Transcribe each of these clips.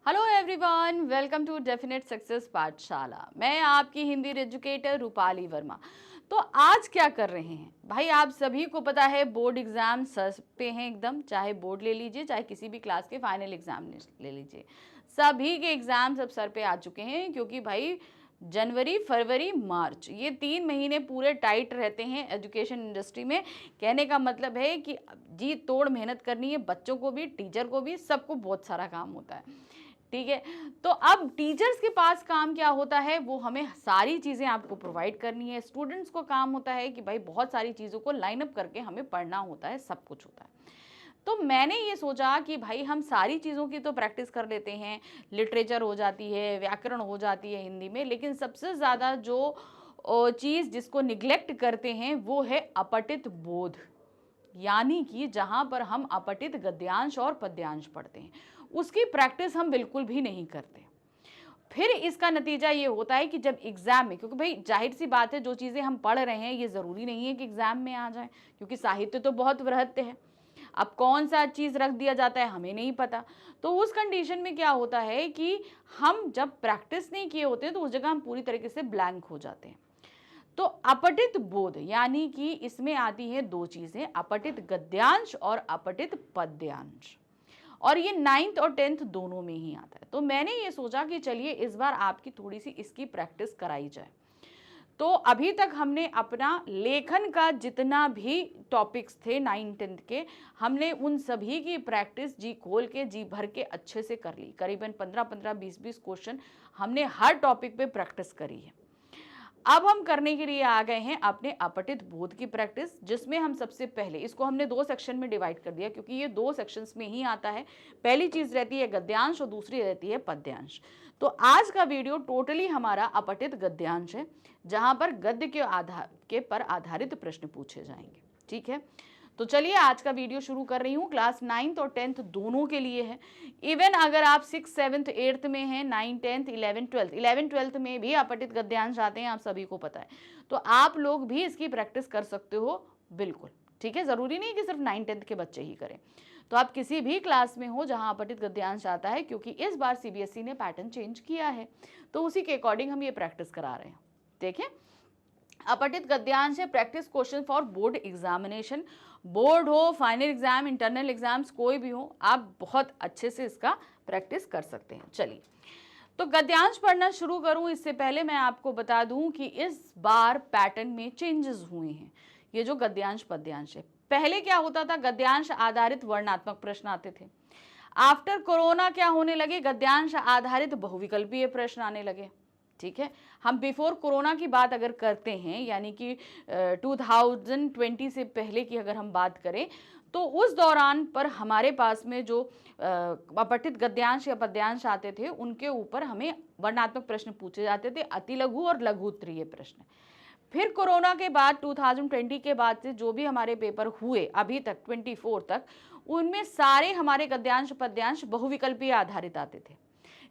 Hello everyone, welcome to definite success Pathshala. मैं आपकी Hindi educator Rupali Verma. तो आज क्या कर रहे हैं भाई, आप सभी को पता है बोर्ड एग्जाम सर पे हैं एकदम। चाहे बोर्ड ले लीजिए, चाहे किसी भी क्लास के फाइनल एग्जाम ले लीजिए, सभी के एग्जाम सब सर पे आ चुके हैं। क्योंकि भाई जनवरी, फरवरी, मार्च ये 3 महीने पूरे टाइट रहते हैं एजुकेशन इंडस्ट्री में। कहने का मतलब है कि जी तोड़ मेहनत करनी है, बच्चों को भी, टीचर को भी, सबको बहुत सारा काम होता है। ठीक है, तो अब टीचर्स के पास काम क्या होता है, वो हमें सारी चीज़ें आपको प्रोवाइड करनी है। स्टूडेंट्स को काम होता है कि भाई बहुत सारी चीज़ों को लाइन अप करके हमें पढ़ना होता है, सब कुछ होता है। तो मैंने ये सोचा कि भाई हम सारी चीज़ों की तो प्रैक्टिस कर लेते हैं, लिटरेचर हो जाती है, व्याकरण हो जाती है हिंदी में, लेकिन सबसे ज़्यादा जो चीज़ जिसको निग्लेक्ट करते हैं वो है अपठित बोध। यानी कि जहाँ पर हम अपठित गद्यांश और पद्यांश पढ़ते हैं, उसकी प्रैक्टिस हम बिल्कुल भी नहीं करते। फिर इसका नतीजा ये होता है कि जब एग्जाम में, क्योंकि भाई जाहिर सी बात है जो चीज़ें हम पढ़ रहे हैं ये ज़रूरी नहीं है कि एग्जाम में आ जाए, क्योंकि साहित्य तो बहुत वृहत्त है। अब कौन सा चीज़ रख दिया जाता है हमें नहीं पता। तो उस कंडीशन में क्या होता है कि हम जब प्रैक्टिस नहीं किए होते हैं तो उस जगह हम पूरी तरीके से ब्लैंक हो जाते हैं। तो अपठित बोध यानी कि इसमें आती है दो चीजें, अपठित गद्यांश और अपठित पद्यांश, और ये 9th और 10th दोनों में ही आता है। तो मैंने ये सोचा कि चलिए इस बार आपकी थोड़ी सी इसकी प्रैक्टिस कराई जाए। तो अभी तक हमने अपना लेखन का जितना भी टॉपिक्स थे 9th-10th के, हमने उन सभी की प्रैक्टिस जी खोल के, जी भर के अच्छे से कर ली। करीबन 15-15, 20-20 क्वेश्चन हमने हर टॉपिक पे प्रैक्टिस करी है। अब हम करने के लिए आ गए हैं अपने अपठित बोध की प्रैक्टिस, जिसमें हम सबसे पहले इसको हमने 2 सेक्शन में डिवाइड कर दिया, क्योंकि ये 2 सेक्शंस में ही आता है। पहली चीज रहती है गद्यांश और दूसरी रहती है पद्यांश। तो आज का वीडियो टोटली हमारा अपठित गद्यांश है, जहां पर गद्य के पर आधारित प्रश्न पूछे जाएंगे। ठीक है, तो चलिए आज का वीडियो शुरू कर रही हूँ। क्लास 9th और 10th दोनों के लिए है। इवन अगर आप 6th, 7th, 8th में हैं, 9th, 10th, 11th, 12th, 11th, 12th में भी अपठित गद्यांश आते हैं, आप सभी को पता है। तो आप लोग भी इसकी प्रैक्टिस कर सकते हो बिल्कुल। ठीक है, जरूरी नहीं कि सिर्फ 9th, 10th के बच्चे ही करें। तो आप किसी भी क्लास में हो जहां अपठित गद्यांश आता है, क्योंकि इस बार सीबीएसई ने पैटर्न चेंज किया है, तो उसी के अकॉर्डिंग हम ये प्रैक्टिस करा रहे हैं। देखें, अपठित गद्यांश है practice question for board examination. Board हो, फाइनल एग्जाम, इंटरनल एग्जाम्स कोई भी हो, आप बहुत अच्छे से इसका प्रैक्टिस कर सकते हैं। चलिए, तो गद्यांश पढ़ना शुरू करूं इससे पहले मैं आपको बता दूं कि इस बार पैटर्न में चेंजेस हुए हैं। ये जो गद्यांश पद्यांश है, पहले क्या होता था, गद्यांश आधारित वर्णनात्मक प्रश्न आते थे। आफ्टर कोरोना क्या होने लगे, गद्यांश आधारित बहुविकल्पीय प्रश्न आने लगे। ठीक है, हम बिफोर कोरोना की बात अगर करते हैं, यानी कि 2020 से पहले की अगर हम बात करें, तो उस दौरान पर हमारे पास में जो अपठित गद्यांश या पद्यांश आते थे, उनके ऊपर हमें वर्णनात्मक प्रश्न पूछे जाते थे, अति लघु और लघु उत्तरीय प्रश्न। फिर कोरोना के बाद 2020 के बाद से जो भी हमारे पेपर हुए अभी तक 24 तक, उनमें सारे हमारे गद्यांश पद्यांश बहुविकल्पीय आधारित आते थे।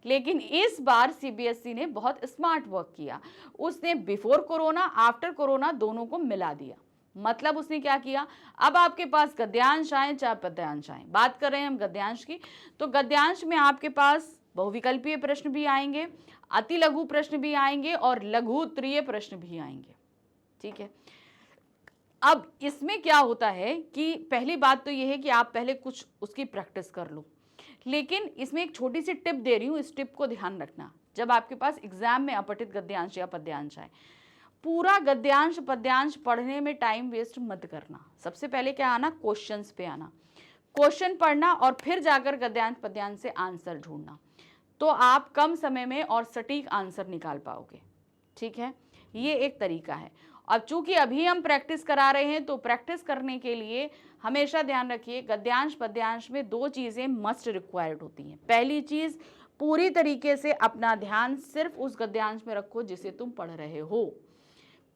लेकिन इस बार सीबीएसई ने बहुत स्मार्ट वर्क किया। उसने बिफोर कोरोना, आफ्टर कोरोना दोनों को मिला दिया। मतलब उसने क्या किया, अब आपके पास गद्यांश आए चाहे पद्यांश आए, बात कर रहे हैं हम गद्यांश की, तो गद्यांश में आपके पास बहुविकल्पीय प्रश्न भी आएंगे, अति लघु प्रश्न भी आएंगे और लघु उत्तरीय प्रश्न भी आएंगे। ठीक है, अब इसमें क्या होता है कि पहली बात तो यह है कि आप पहले कुछ उसकी प्रैक्टिस कर लो, लेकिन इसमें एक छोटी सी टिप दे रही हूँ, इस टिप को ध्यान रखना। जब आपके पास एग्जाम में अपठित गद्यांश या पद्यांश आए, पूरा गद्यांश पद्यांश पढ़ने में टाइम वेस्ट मत करना। सबसे पहले क्या आना, क्वेश्चंस पे आना, क्वेश्चन पढ़ना और फिर जाकर गद्यांश पद्यांश से आंसर ढूंढना, तो आप कम समय में और सटीक आंसर निकाल पाओगे। ठीक है, ये एक तरीका है। अब चूंकि अभी हम प्रैक्टिस करा रहे हैं, तो प्रैक्टिस करने के लिए हमेशा ध्यान रखिए, गद्यांश पद्यांश में 2 चीज़ें मस्ट रिक्वायर्ड होती हैं। पहली चीज़, पूरी तरीके से अपना ध्यान सिर्फ उस गद्यांश में रखो जिसे तुम पढ़ रहे हो।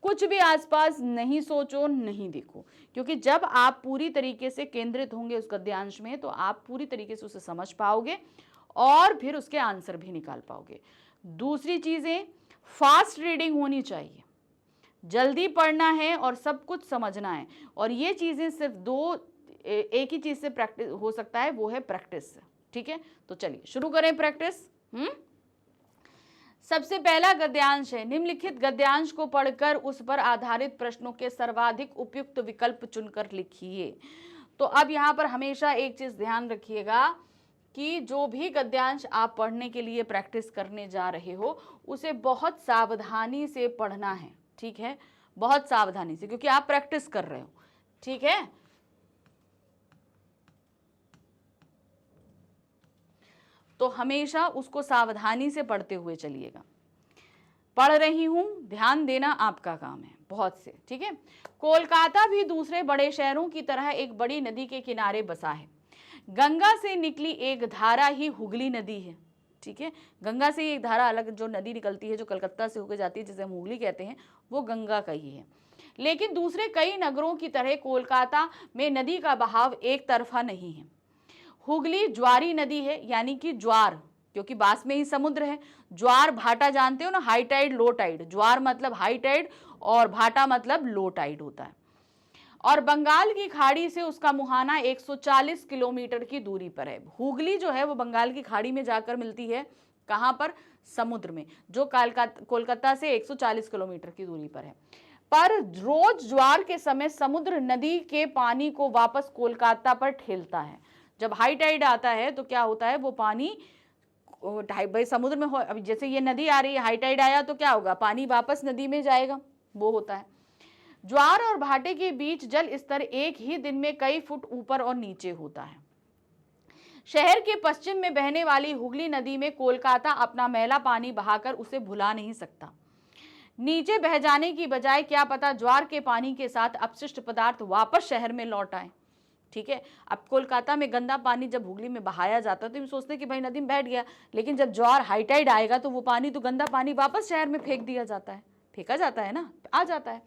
कुछ भी आसपास नहीं सोचो, नहीं देखो, क्योंकि जब आप पूरी तरीके से केंद्रित होंगे उस गद्यांश में, तो आप पूरी तरीके से उसे समझ पाओगे और फिर उसके आंसर भी निकाल पाओगे। दूसरी चीज़ें, फास्ट रीडिंग होनी चाहिए, जल्दी पढ़ना है और सब कुछ समझना है। और ये चीज़ें सिर्फ एक ही चीज़ से प्रैक्टिस हो सकता है, वो है प्रैक्टिस से। ठीक है, तो चलिए शुरू करें प्रैक्टिस। सबसे पहला गद्यांश है, निम्नलिखित गद्यांश को पढ़कर उस पर आधारित प्रश्नों के सर्वाधिक उपयुक्त विकल्प चुनकर लिखिए। तो अब यहाँ पर हमेशा एक चीज ध्यान रखिएगा कि जो भी गद्यांश आप पढ़ने के लिए प्रैक्टिस करने जा रहे हो उसे बहुत सावधानी से पढ़ना है, ठीक है, बहुत सावधानी से, क्योंकि आप प्रैक्टिस कर रहे हो, ठीक है। तो हमेशा उसको सावधानी से पढ़ते हुए चलिएगा। पढ़ रही हूं, ध्यान देना आपका काम है बहुत से, ठीक है। कोलकाता भी दूसरे बड़े शहरों की तरह एक बड़ी नदी के किनारे बसा है। गंगा से निकली एक धारा ही हुगली नदी है, ठीक है। गंगा से एक धारा अलग जो नदी निकलती है, जो कलकत्ता से होकर जाती है, जिसे हम हुगली कहते हैं, वो गंगा का ही है। लेकिन दूसरे कई नगरों की तरह कोलकाता में नदी का बहाव एक तरफा नहीं है। हुगली ज्वारी नदी है, यानी कि ज्वार, क्योंकि पास में ही समुद्र है। ज्वार भाटा जानते हो ना, हाई टाइड लो टाइड, ज्वार मतलब हाई टाइड और भाटा मतलब लो टाइड होता है। और बंगाल की खाड़ी से उसका मुहाना 140 किलोमीटर की दूरी पर है। हुगली जो है वो बंगाल की खाड़ी में जाकर मिलती है, कहां पर, समुद्र में, जो कोलकाता से 140 किलोमीटर की दूरी पर है। पर रोज ज्वार के समय समुद्र नदी के पानी को वापस कोलकाता पर ठेलता है। जब हाई टाइड आता है तो क्या होता है, वो पानी भाई समुद्र में हो, अभी जैसे ये नदी आ रही है, हाई टाइड आया तो क्या होगा, पानी वापस नदी में जाएगा, वो होता है। ज्वार और भाटे के बीच जल स्तर एक ही दिन में कई फुट ऊपर और नीचे होता है। शहर के पश्चिम में बहने वाली हुगली नदी में कोलकाता अपना मैला पानी बहाकर उसे भुला नहीं सकता। नीचे बह जाने की बजाय क्या पता ज्वार के पानी के साथ अपशिष्ट पदार्थ वापस शहर में लौट आए, ठीक है। अब कोलकाता में गंदा पानी जब हुगली में बहाया जाता है तो हम सोचते हैं कि भाई नदी में बैठ गया, लेकिन जब ज्वार हाई टाइड आएगा तो वो पानी, तो गंदा पानी वापस शहर में फेंक दिया जाता है, फेंका जाता है ना, आ जाता है।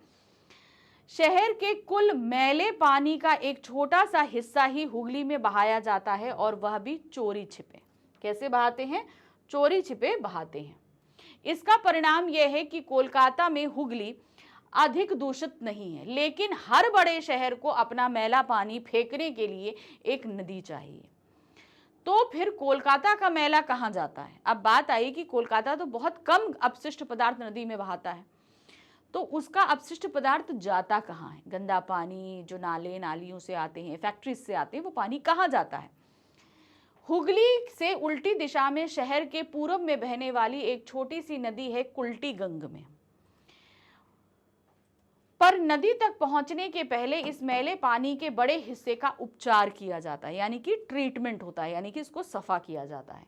शहर के कुल मैले पानी का एक छोटा सा हिस्सा ही हुगली में बहाया जाता है, और वह भी चोरी छिपे। कैसे बहाते हैं, चोरी छिपे बहाते हैं। इसका परिणाम यह है कि कोलकाता में हुगली अधिक दूषित नहीं है, लेकिन हर बड़े शहर को अपना मैला पानी फेंकने के लिए एक नदी चाहिए। तो फिर कोलकाता का मैला कहां जाता है। अब बात आई कि कोलकाता तो बहुत कम अपशिष्ट पदार्थ नदी में बहाता है, तो उसका अपशिष्ट पदार्थ जाता कहाँ है, गंदा पानी जो नाले नालियों से आते हैं, फैक्ट्रीज से आते हैं, वो पानी कहाँ जाता है। हुगली से उल्टी दिशा में शहर के पूर्व में बहने वाली एक छोटी सी नदी है कुल्टी गंग में। पर नदी तक पहुंचने के पहले इस मैले पानी के बड़े हिस्से का उपचार किया जाता है, यानी कि ट्रीटमेंट होता है, यानी कि इसको सफा किया जाता है।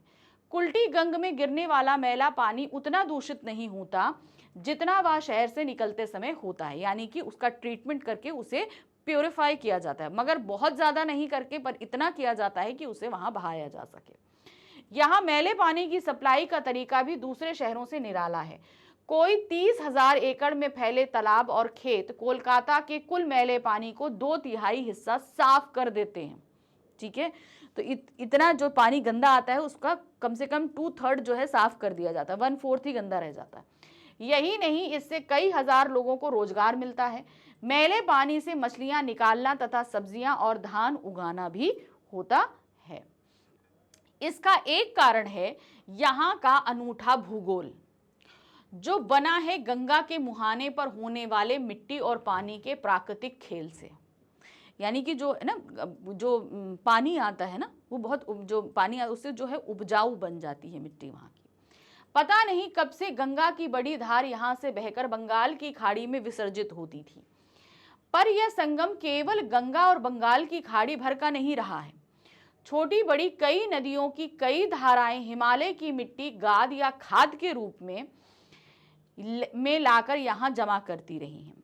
कुल्टी गंग में गिरने वाला मैला पानी उतना दूषित नहीं होता जितना वह शहर से निकलते समय होता है, यानी कि उसका ट्रीटमेंट करके उसे प्योरीफाई किया जाता है, मगर बहुत ज्यादा नहीं करके, पर इतना किया जाता है कि उसे वहां बहाया जा सके। यहाँ मैले पानी की सप्लाई का तरीका भी दूसरे शहरों से निराला है। कोई 30,000 एकड़ में फैले तालाब और खेत कोलकाता के कुल मैले पानी को 2/3 हिस्सा साफ कर देते हैं, ठीक है। तो इतना जो पानी गंदा आता है उसका कम से कम 2/3 जो है साफ कर दिया जाता है, 1/4 ही गंदा रह जाता है। यही नहीं, इससे कई हजार लोगों को रोजगार मिलता है। मैले पानी से मछलियां निकालना तथा सब्जियां और धान उगाना भी होता है। इसका एक कारण है यहाँ का अनूठा भूगोल, जो बना है गंगा के मुहाने पर होने वाले मिट्टी और पानी के प्राकृतिक खेल से। यानी कि जो है ना, जो पानी आता है ना, वो बहुत, जो पानी उससे जो है उपजाऊ बन जाती है मिट्टी वहाँ की। पता नहीं कब से गंगा की बड़ी धार यहाँ से बहकर बंगाल की खाड़ी में विसर्जित होती थी, पर यह संगम केवल गंगा और बंगाल की खाड़ी भर का नहीं रहा है। छोटी बड़ी कई नदियों की कई धाराएं हिमालय की मिट्टी गाद या खाद के रूप में लाकर यहाँ जमा करती रही हैं।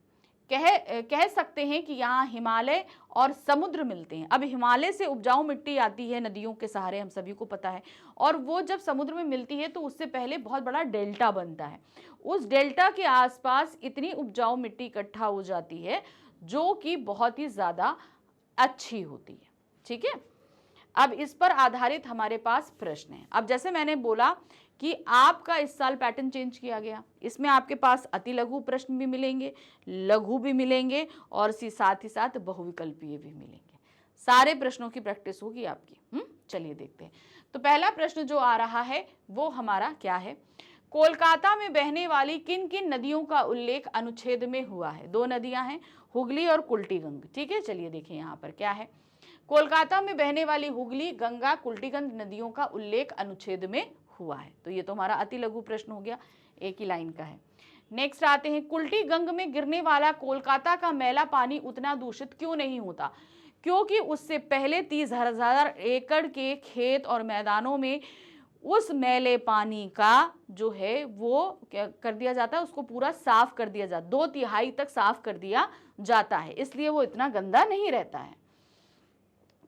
कह सकते हैं कि यहाँ हिमालय और समुद्र मिलते हैं। अब हिमालय से उपजाऊ मिट्टी आती है नदियों के सहारे, हम सभी को पता है, और वो जब समुद्र में मिलती है तो उससे पहले बहुत बड़ा डेल्टा बनता है। उस डेल्टा के आसपास इतनी उपजाऊ मिट्टी इकट्ठा हो जाती है जो कि बहुत ही ज़्यादा अच्छी होती है, ठीक है। अब इस पर आधारित हमारे पास प्रश्न है। अब जैसे मैंने बोला कि आपका इस साल पैटर्न चेंज किया गया, इसमें आपके पास अति लघु प्रश्न भी मिलेंगे, लघु भी मिलेंगे, और साथ ही साथ बहुविकल्पीय भी मिलेंगे। सारे प्रश्नों की प्रैक्टिस होगी आपकी। चलिए देखते हैं। तो पहला प्रश्न जो आ रहा है वो हमारा क्या है, कोलकाता में बहने वाली किन किन नदियों का उल्लेख अनुच्छेद में हुआ है। दो नदियां हैं, हुगली और कुल्टीगंग। ठीक है, चलिए देखें यहाँ पर क्या है, कोलकाता में बहने वाली हुगली, गंगा, कुल्टीगंग नदियों का उल्लेख अनुच्छेद में हुआ है। तो ये तो हमारा अति लघु प्रश्न हो गया, एक ही लाइन का है। नेक्स्ट आते हैं, कुल्टीगंग में गिरने वाला कोलकाता का मैला पानी उतना दूषित क्यों नहीं होता, क्योंकि उससे पहले 30,000 एकड़ के खेत और मैदानों में उस मैले पानी का जो है वो क्या कर दिया जाता है, उसको पूरा साफ कर दिया जाता, 2/3 तक साफ कर दिया जाता है, इसलिए वो इतना गंदा नहीं रहता है।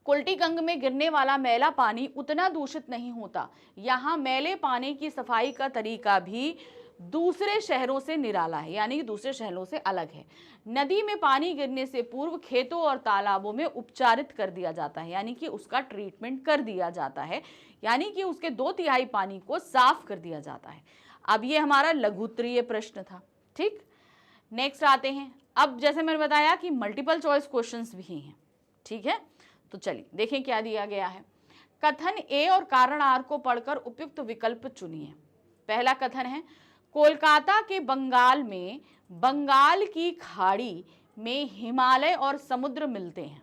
कुल्टीगंग में गिरने वाला मैला पानी उतना दूषित नहीं होता। यहाँ मैले पानी की सफाई का तरीका भी दूसरे शहरों से निराला है, यानी कि दूसरे शहरों से अलग है। नदी में पानी गिरने से पूर्व खेतों और तालाबों में उपचारित कर दिया जाता है, यानी कि उसका ट्रीटमेंट कर दिया जाता है, यानी कि उसके 2/3 पानी को साफ कर दिया जाता है। अब ये हमारा लघुत्तरीय प्रश्न था। ठीक, नेक्स्ट आते हैं। अब जैसे मैंने बताया कि मल्टीपल चॉइस क्वेश्चंस भी हैं। ठीक है, तो चलिए देखें क्या दिया गया है। कथन ए और कारण आर को पढ़कर उपयुक्त विकल्प चुनिए। पहला कथन है, कोलकाता के बंगाल में बंगाल की खाड़ी में हिमालय और समुद्र मिलते हैं।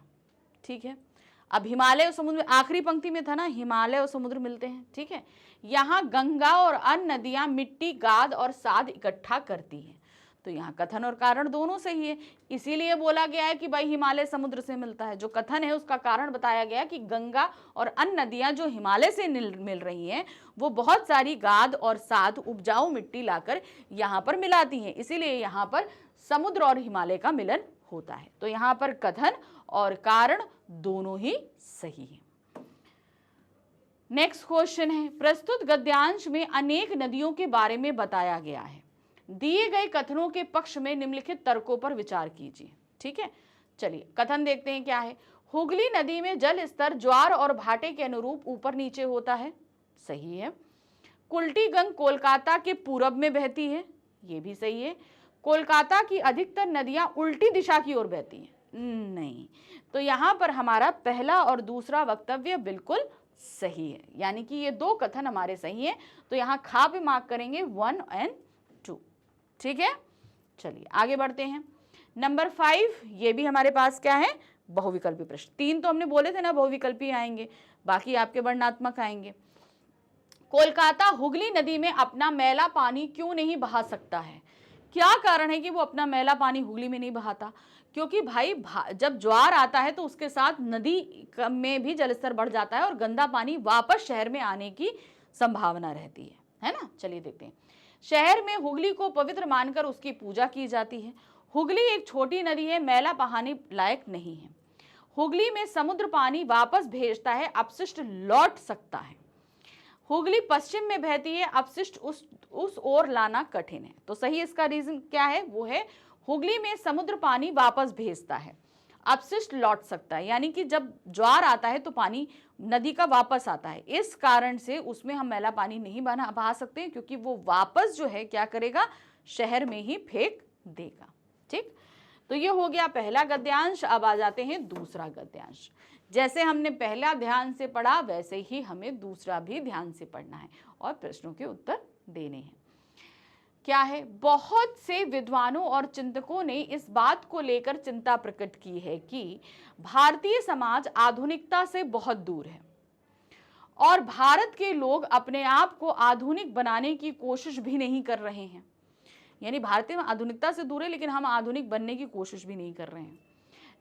ठीक है, अब हिमालय और समुद्र आखिरी पंक्ति में था ना, हिमालय और समुद्र मिलते हैं। ठीक है, यहाँ गंगा और अन्य नदियां मिट्टी, गाद और साद इकट्ठा करती हैं। तो यहाँ कथन और कारण दोनों सही है, इसीलिए बोला गया है कि भाई हिमालय समुद्र से मिलता है। जो कथन है उसका कारण बताया गया कि गंगा और अन्य नदियां जो हिमालय से मिल रही हैं वो बहुत सारी गाद और साद उपजाऊ मिट्टी लाकर यहाँ पर मिलाती हैं, इसीलिए यहाँ पर समुद्र और हिमालय का मिलन होता है। तो यहाँ पर कथन और कारण दोनों ही सही है। नेक्स्ट क्वेश्चन है, प्रस्तुत गद्यांश में अनेक नदियों के बारे में बताया गया है, दिए गए कथनों के पक्ष में निम्नलिखित तर्कों पर विचार कीजिए। ठीक है, चलिए कथन देखते हैं क्या है। हुगली नदी में जल स्तर ज्वार और भाटे के अनुरूप ऊपर नीचे होता है, सही है। कुल्टीगंग कोलकाता के पूरब में बहती है, ये भी सही है। कोलकाता की अधिकतर नदियां उल्टी दिशा की ओर बहती हैं, नहीं। तो यहाँ पर हमारा पहला और दूसरा वक्तव्य बिल्कुल सही है, यानी कि ये दो कथन हमारे सही हैं। तो यहाँ खा पे मार्क करेंगे 1 और 2। ठीक है, चलिए आगे बढ़ते हैं। नंबर 5, ये भी हमारे पास क्या है, बहुविकल्पी प्रश्न। 3 तो हमने बोले थे ना बहुविकल्पी आएंगे, बाकी आपके वर्णनात्मक आएंगे। कोलकाता हुगली नदी में अपना मैला पानी क्यों नहीं बहा सकता है? क्या कारण है कि वो अपना मैला पानी हुगली में नहीं बहाता? क्योंकि भाई जब ज्वार आता है तो उसके साथ नदी में भी जलस्तर बढ़ जाता है और गंदा पानी वापस शहर में आने की संभावना रहती है ना। चलिए देखते हैं। शहर में हुगली को पवित्र मानकर उसकी पूजा की जाती है। हुगली एक छोटी नदी है, मैला बहाने लायक नहीं है। हुगली में समुद्र पानी वापस भेजता है, अपशिष्ट लौट सकता है। हुगली पश्चिम में बहती है, अपशिष्ट उस ओर लाना कठिन है। तो सही इसका रीजन क्या है, वो है हुगली में समुद्र पानी वापस भेजता है, अपशिष्ट लौट सकता है, यानी कि जब ज्वार आता है तो पानी नदी का वापस आता है, इस कारण से उसमें हम मैला पानी नहीं बहा सकते हैं, क्योंकि वो वापस जो है क्या करेगा, शहर में ही फेंक देगा। ठीक, तो ये हो गया पहला गद्यांश। अब आ जाते हैं दूसरा गद्यांश। जैसे हमने पहला ध्यान से पढ़ा वैसे ही हमें दूसरा भी ध्यान से पढ़ना है और प्रश्नों के उत्तर देने हैं। क्या है, बहुत से विद्वानों और चिंतकों ने इस बात को लेकर चिंता प्रकट की है कि भारतीय समाज आधुनिकता से बहुत दूर है और भारत के लोग अपने आप को आधुनिक बनाने की कोशिश भी नहीं कर रहे हैं। यानी भारतीय आधुनिकता से दूर है लेकिन हम आधुनिक बनने की कोशिश भी नहीं कर रहे हैं।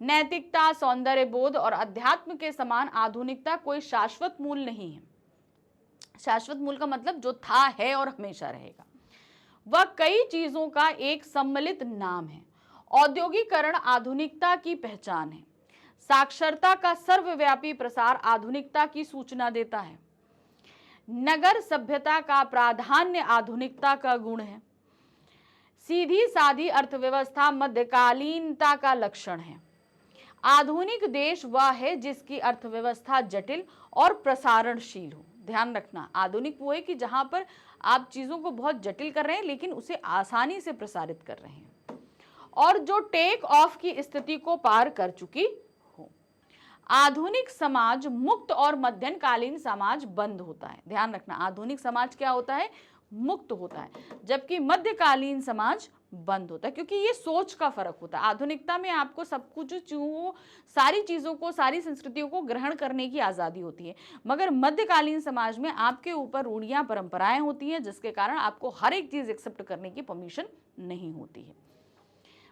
नैतिकता, सौंदर्य बोध और अध्यात्म के समान आधुनिकता कोई शाश्वत मूल नहीं है। शाश्वत मूल का मतलब जो था, है और हमेशा रहेगा। वह कई चीजों का एक सम्मिलित नाम है। औद्योगिकरण आधुनिकता की पहचान है। साक्षरता का सर्वव्यापी प्रसार आधुनिकता की सूचना देता है। नगर सभ्यता का प्राधान्य आधुनिकता का गुण है। सीधी सादी अर्थव्यवस्था मध्यकालीनता का लक्षण है। आधुनिक देश वह है जिसकी अर्थव्यवस्था जटिल और प्रसारणशील हो। ध्यान रखना, आधुनिक वो है कि जहां पर आप चीजों को बहुत जटिल कर रहे हैं लेकिन उसे आसानी से प्रसारित कर रहे हैं और जो टेक ऑफ की स्थिति को पार कर चुकी हो। आधुनिक समाज मुक्त और मध्यकालीन समाज बंद होता है। ध्यान रखना, आधुनिक समाज क्या होता है? मुक्त होता है, जबकि मध्यकालीन समाज बंद होता है, क्योंकि ये सोच का फर्क होता है। आधुनिकता में आपको सब कुछ सारी चीजों को, सारी संस्कृतियों को ग्रहण करने की आजादी होती है, मगर मध्यकालीन समाज में आपके ऊपर रूढ़ियां, परंपराएं होती हैं, जिसके कारण आपको हर एक चीज एक्सेप्ट करने की परमिशन नहीं होती है।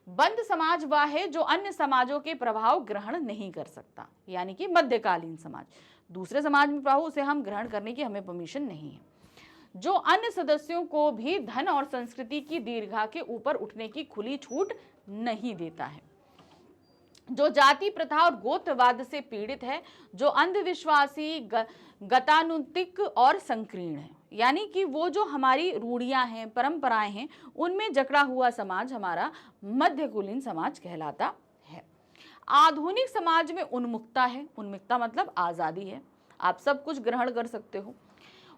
बंद समाज वह है जो अन्य समाजों के प्रभाव ग्रहण नहीं कर सकता, यानी कि मध्यकालीन समाज। दूसरे समाज में प्रभाव, उसे हम ग्रहण करने की हमें परमिशन नहीं है। जो अन्य सदस्यों को भी धन और संस्कृति की दीर्घा के ऊपर उठने की खुली छूट नहीं देता है। जो जाति प्रथा और गोत्रवाद से पीड़ित है, जो अंधविश्वासी, गतानुतिक और संकीर्ण है, यानी कि वो जो हमारी रूढ़ियां हैं, परंपराएं हैं, उनमें जकड़ा हुआ समाज हमारा मध्यकालीन समाज कहलाता है। आधुनिक समाज में उन्मुक्ता है। उन्मुक्ता मतलब आजादी है, आप सब कुछ ग्रहण कर सकते हो।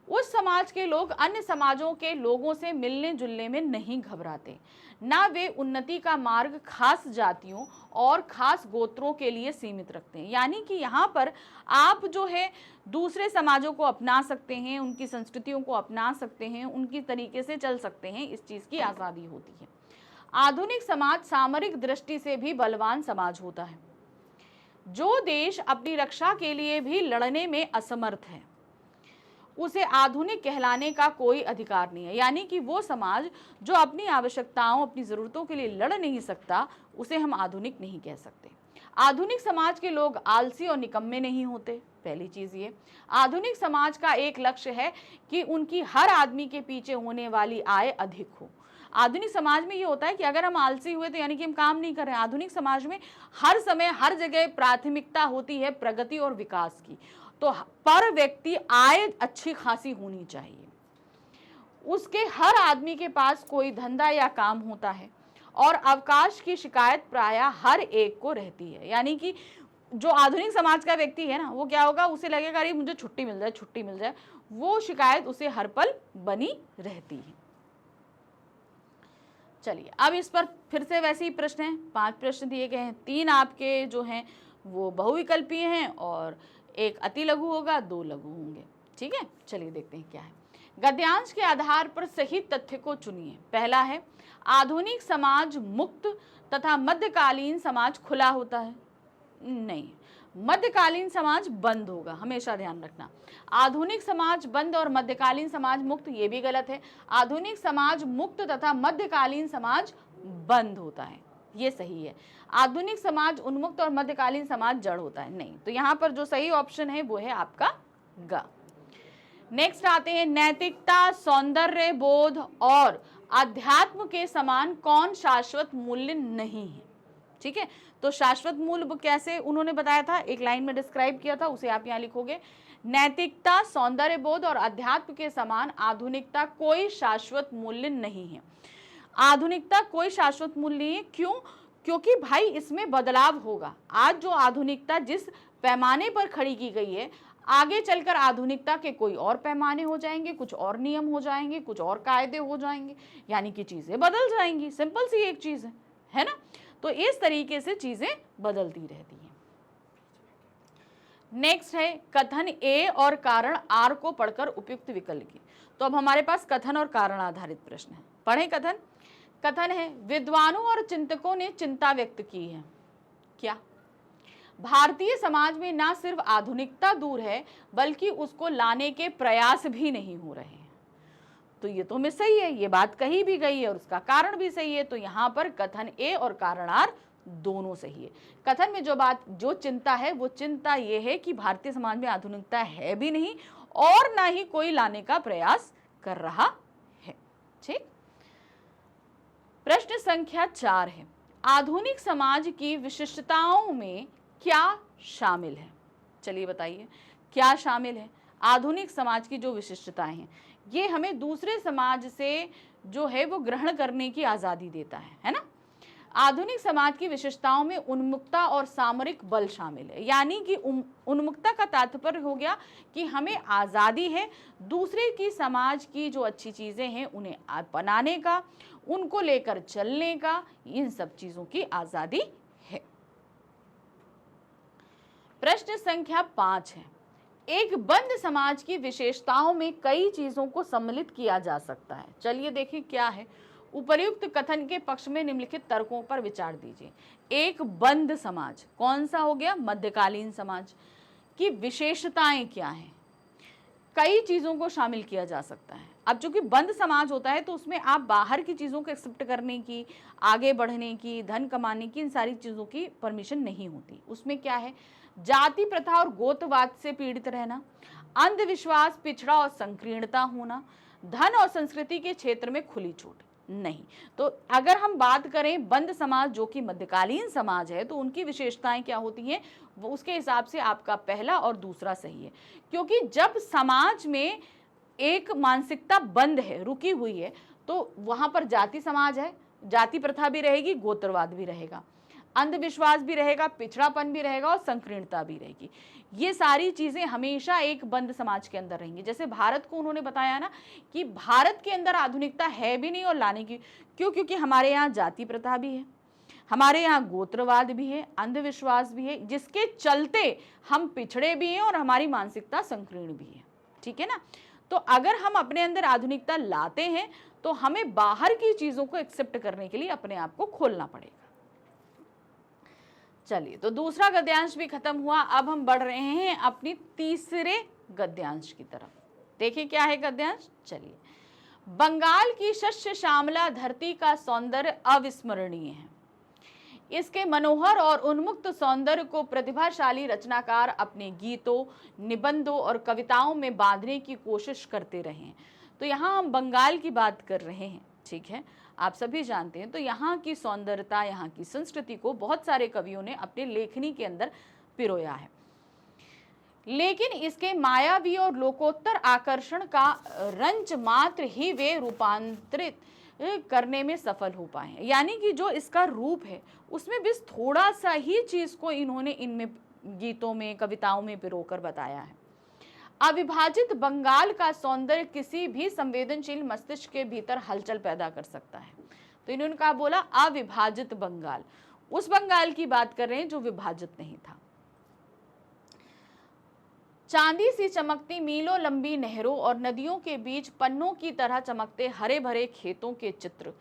उस समाज के लोग अन्य समाजों के लोगों से मिलने जुलने में नहीं घबराते, ना वे उन्नति का मार्ग खास जातियों और खास गोत्रों के लिए सीमित रखते हैं। यानी कि यहाँ पर आप जो है दूसरे समाजों को अपना सकते हैं, उनकी संस्कृतियों को अपना सकते हैं, उनकी तरीके से चल सकते हैं, इस चीज़ की आज़ादी होती है। आधुनिक समाज सामरिक दृष्टि से भी बलवान समाज होता है। जो देश अपनी रक्षा के लिए भी लड़ने में असमर्थ है, उसे आधुनिक कहलाने का कोई अधिकार नहीं है। यानी कि वो समाज जो अपनी आवश्यकताओं, अपनी ज़रूरतों के लिए लड़ नहीं सकता, उसे हम आधुनिक नहीं कह सकते। आधुनिक समाज के लोग आलसी और निकम्मे नहीं होते, पहली चीज़ ये। आधुनिक समाज का एक लक्ष्य है कि उनकी हर आदमी के पीछे होने वाली आय अधिक हो। आधुनिक समाज में ये होता है कि अगर हम आलसी हुए तो यानी कि हम काम नहीं कर रहे हैं। आधुनिक समाज में हर समय, हर जगह प्राथमिकता होती है प्रगति और विकास की। तो पर व्यक्ति आय अच्छी खासी होनी चाहिए, उसके हर आदमी के पास कोई धंधा या काम होता है, और अवकाश की शिकायत प्रायः हर एक को रहती है। यानी कि जो आधुनिक समाज का व्यक्ति है ना, वो क्या होगा, उसे लगेगा अरे मुझे छुट्टी मिल जाए, छुट्टी मिल जाए, वो शिकायत उसे हर पल बनी रहती है। चलिए, अब इस पर फिर से वैसे ही प्रश्न हैं, 5 प्रश्न दिए गए हैं। 3 आपके जो हैं वो बहुविकल्पीय हैं और एक अति लघु होगा, 2 लघु होंगे। ठीक है, चलिए देखते हैं क्या है। गद्यांश के आधार पर सही तथ्य को चुनिए। पहला है, आधुनिक समाज मुक्त तथा मध्यकालीन समाज खुला होता है। नहीं, मध्यकालीन समाज बंद होगा, हमेशा ध्यान रखना। आधुनिक समाज बंद और मध्यकालीन समाज मुक्त, ये भी गलत है। आधुनिक समाज मुक्त तथा मध्यकालीन समाज बंद होता है, ये सही है। आधुनिक समाज उन्मुक्त और मध्यकालीन समाज जड़ होता है, नहीं। तो यहाँ पर जो सही ऑप्शन है वो है आपका ग। नेक्स्ट आते हैं, नैतिकता, सौंदर्य बोध और अध्यात्म के समान कौन शाश्वत मूल्य नहीं है। ठीक है, तो शाश्वत मूल्य कैसे उन्होंने बताया था, एक लाइन में डिस्क्राइब किया था, उसे आप यहाँ लिखोगे। नैतिकता, सौंदर्य बोध और अध्यात्म के समान आधुनिकता कोई शाश्वत मूल्य नहीं है। आधुनिकता कोई शाश्वत मूल्य नहीं है, क्यों? क्योंकि भाई इसमें बदलाव होगा। आज जो आधुनिकता जिस पैमाने पर खड़ी की गई है, आगे चलकर आधुनिकता के कोई और पैमाने हो जाएंगे, कुछ और नियम हो जाएंगे, कुछ और कायदे हो जाएंगे, यानी कि चीजें बदल जाएंगी। सिंपल सी एक चीज है ना। तो इस तरीके से चीजें बदलती रहती हैं। नेक्स्ट है, कथन ए और कारण आर को पढ़कर उपयुक्त विकल्प की। तो अब हमारे पास कथन और कारण आधारित प्रश्न है। पढ़ें कथन। कथन है, विद्वानों और चिंतकों ने चिंता व्यक्त की है। क्या? भारतीय समाज में ना सिर्फ आधुनिकता दूर है, बल्कि उसको लाने के प्रयास भी नहीं हो रहे हैं। तो ये तो में सही है, ये बात कही भी गई है और उसका कारण भी सही है। तो यहाँ पर कथन ए और कारण आर दोनों सही है। कथन में जो चिंता है, वो चिंता ये है कि भारतीय समाज में आधुनिकता है भी नहीं और ना ही कोई लाने का प्रयास कर रहा है। ठीक। प्रश्न संख्या 4 है, आधुनिक समाज की विशिष्टताओं में क्या शामिल है? चलिए बताइए क्या शामिल है। आधुनिक समाज की जो विशिष्टताएं हैं, ये हमें दूसरे समाज से जो है वो ग्रहण करने की आज़ादी देता है ना। आधुनिक समाज की विशेषताओं में उन्मुक्ता और सामरिक बल शामिल है। यानी कि उन्मुक्ता का तात्पर्य हो गया कि हमें आज़ादी है दूसरे की समाज की जो अच्छी चीज़ें हैं उन्हें अपनाने का, उनको लेकर चलने का, इन सब चीज़ों की आज़ादी है। प्रश्न संख्या 5 है, एक बंद समाज की विशेषताओं में कई चीजों को सम्मिलित किया जा सकता है। चलिए देखें क्या है। उपर्युक्त कथन के पक्ष में निम्नलिखित तर्कों पर विचार दीजिए। एक बंद समाज कौन सा हो गया? मध्यकालीन समाज की विशेषताएं क्या हैं? कई चीजों को शामिल किया जा सकता है। अब चूंकि बंद समाज होता है तो उसमें आप बाहर की चीजों को एक्सेप्ट करने की, आगे बढ़ने की, धन कमाने की, इन सारी चीजों की परमिशन नहीं होती। उसमें क्या है? जाति प्रथा और गोत्रवाद से पीड़ित रहना, अंधविश्वास, पिछड़ा और संकीर्णता होना, धन और संस्कृति के क्षेत्र में खुली छूट नहीं। तो अगर हम बात करें बंद समाज जो कि मध्यकालीन समाज है, तो उनकी विशेषताएं क्या होती हैं, वो उसके हिसाब से आपका पहला और दूसरा सही है। क्योंकि जब समाज में एक मानसिकता बंद है, रुकी हुई है, तो वहां पर जाति समाज है, जाति प्रथा भी रहेगी, गोत्रवाद भी रहेगा, अंधविश्वास भी रहेगा, पिछड़ापन भी रहेगा और संकीर्णता भी रहेगी। ये सारी चीजें हमेशा एक बंद समाज के अंदर रहेंगी। जैसे भारत को उन्होंने बताया ना कि भारत के अंदर आधुनिकता है भी नहीं और लाने की, क्यों? क्योंकि हमारे यहाँ जाति प्रथा भी है, हमारे यहाँ गोत्रवाद भी है, अंधविश्वास भी है, जिसके चलते हम पिछड़े भी हैं और हमारी मानसिकता संकीर्ण भी है। ठीक है ना? तो अगर हम अपने अंदर आधुनिकता लाते हैं तो हमें बाहर की चीजों को एक्सेप्ट करने के लिए अपने आप को खोलना पड़ेगा। चलिए, तो दूसरा गद्यांश भी खत्म हुआ। अब हम बढ़ रहे हैं अपनी तीसरे गद्यांश की तरफ। देखिए क्या है गद्यांश। चलिए, बंगाल की शस्य श्यामला धरती का सौंदर्य अविस्मरणीय है। इसके मनोहर और उन्मुक्त सौंदर्य को प्रतिभाशाली रचनाकार अपने गीतों, निबंधों और कविताओं में बांधने की कोशिश करते रहे हैं। तो यहाँ हम बंगाल की बात कर रहे हैं, ठीक है, आप सभी जानते हैं। तो यहाँ की सौंदर्यता, यहाँ की संस्कृति को बहुत सारे कवियों ने अपने लेखनी के अंदर पिरोया है, लेकिन इसके मायावी और लोकोत्तर आकर्षण का रंच मात्र ही वे रूपांतरित करने में सफल हो पाए हैं। यानी कि जो इसका रूप है उसमें बस थोड़ा सा ही चीज को इन्होंने इनमें गीतों में, कविताओं में पिरोकर बताया है। अविभाजित बंगाल का सौंदर्य किसी भी संवेदनशील मस्तिष्क के भीतर हलचल पैदा कर सकता है। तो इन्होंने कहा, बोला अविभाजित बंगाल, उस बंगाल की बात कर रहे हैं जो विभाजित नहीं था। चांदी सी चमकती मीलों लंबी नहरों और नदियों के बीच पन्नों की तरह चमकते हरे भरे खेतों के चित्र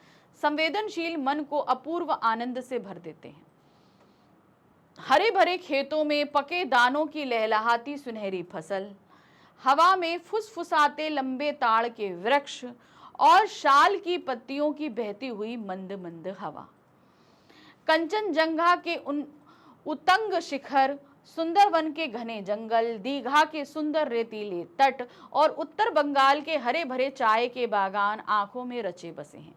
संवेदनशील मन को अपूर्व आनंद से भर देते हैं। हरे भरे खेतों में पके दानों की लहलहाती सुनहरी फसल, हवा में फुसफुसाते लंबे ताड़ के वृक्ष और शाल की पत्तियों की बहती हुई मंद मंद हवा, कंचनजंगा के उन उतंग शिखर, सुंदरवन के घने जंगल, दीघा के सुंदर रेतीले तट और उत्तर बंगाल के हरे भरे चाय के बागान आंखों में रचे बसे हैं।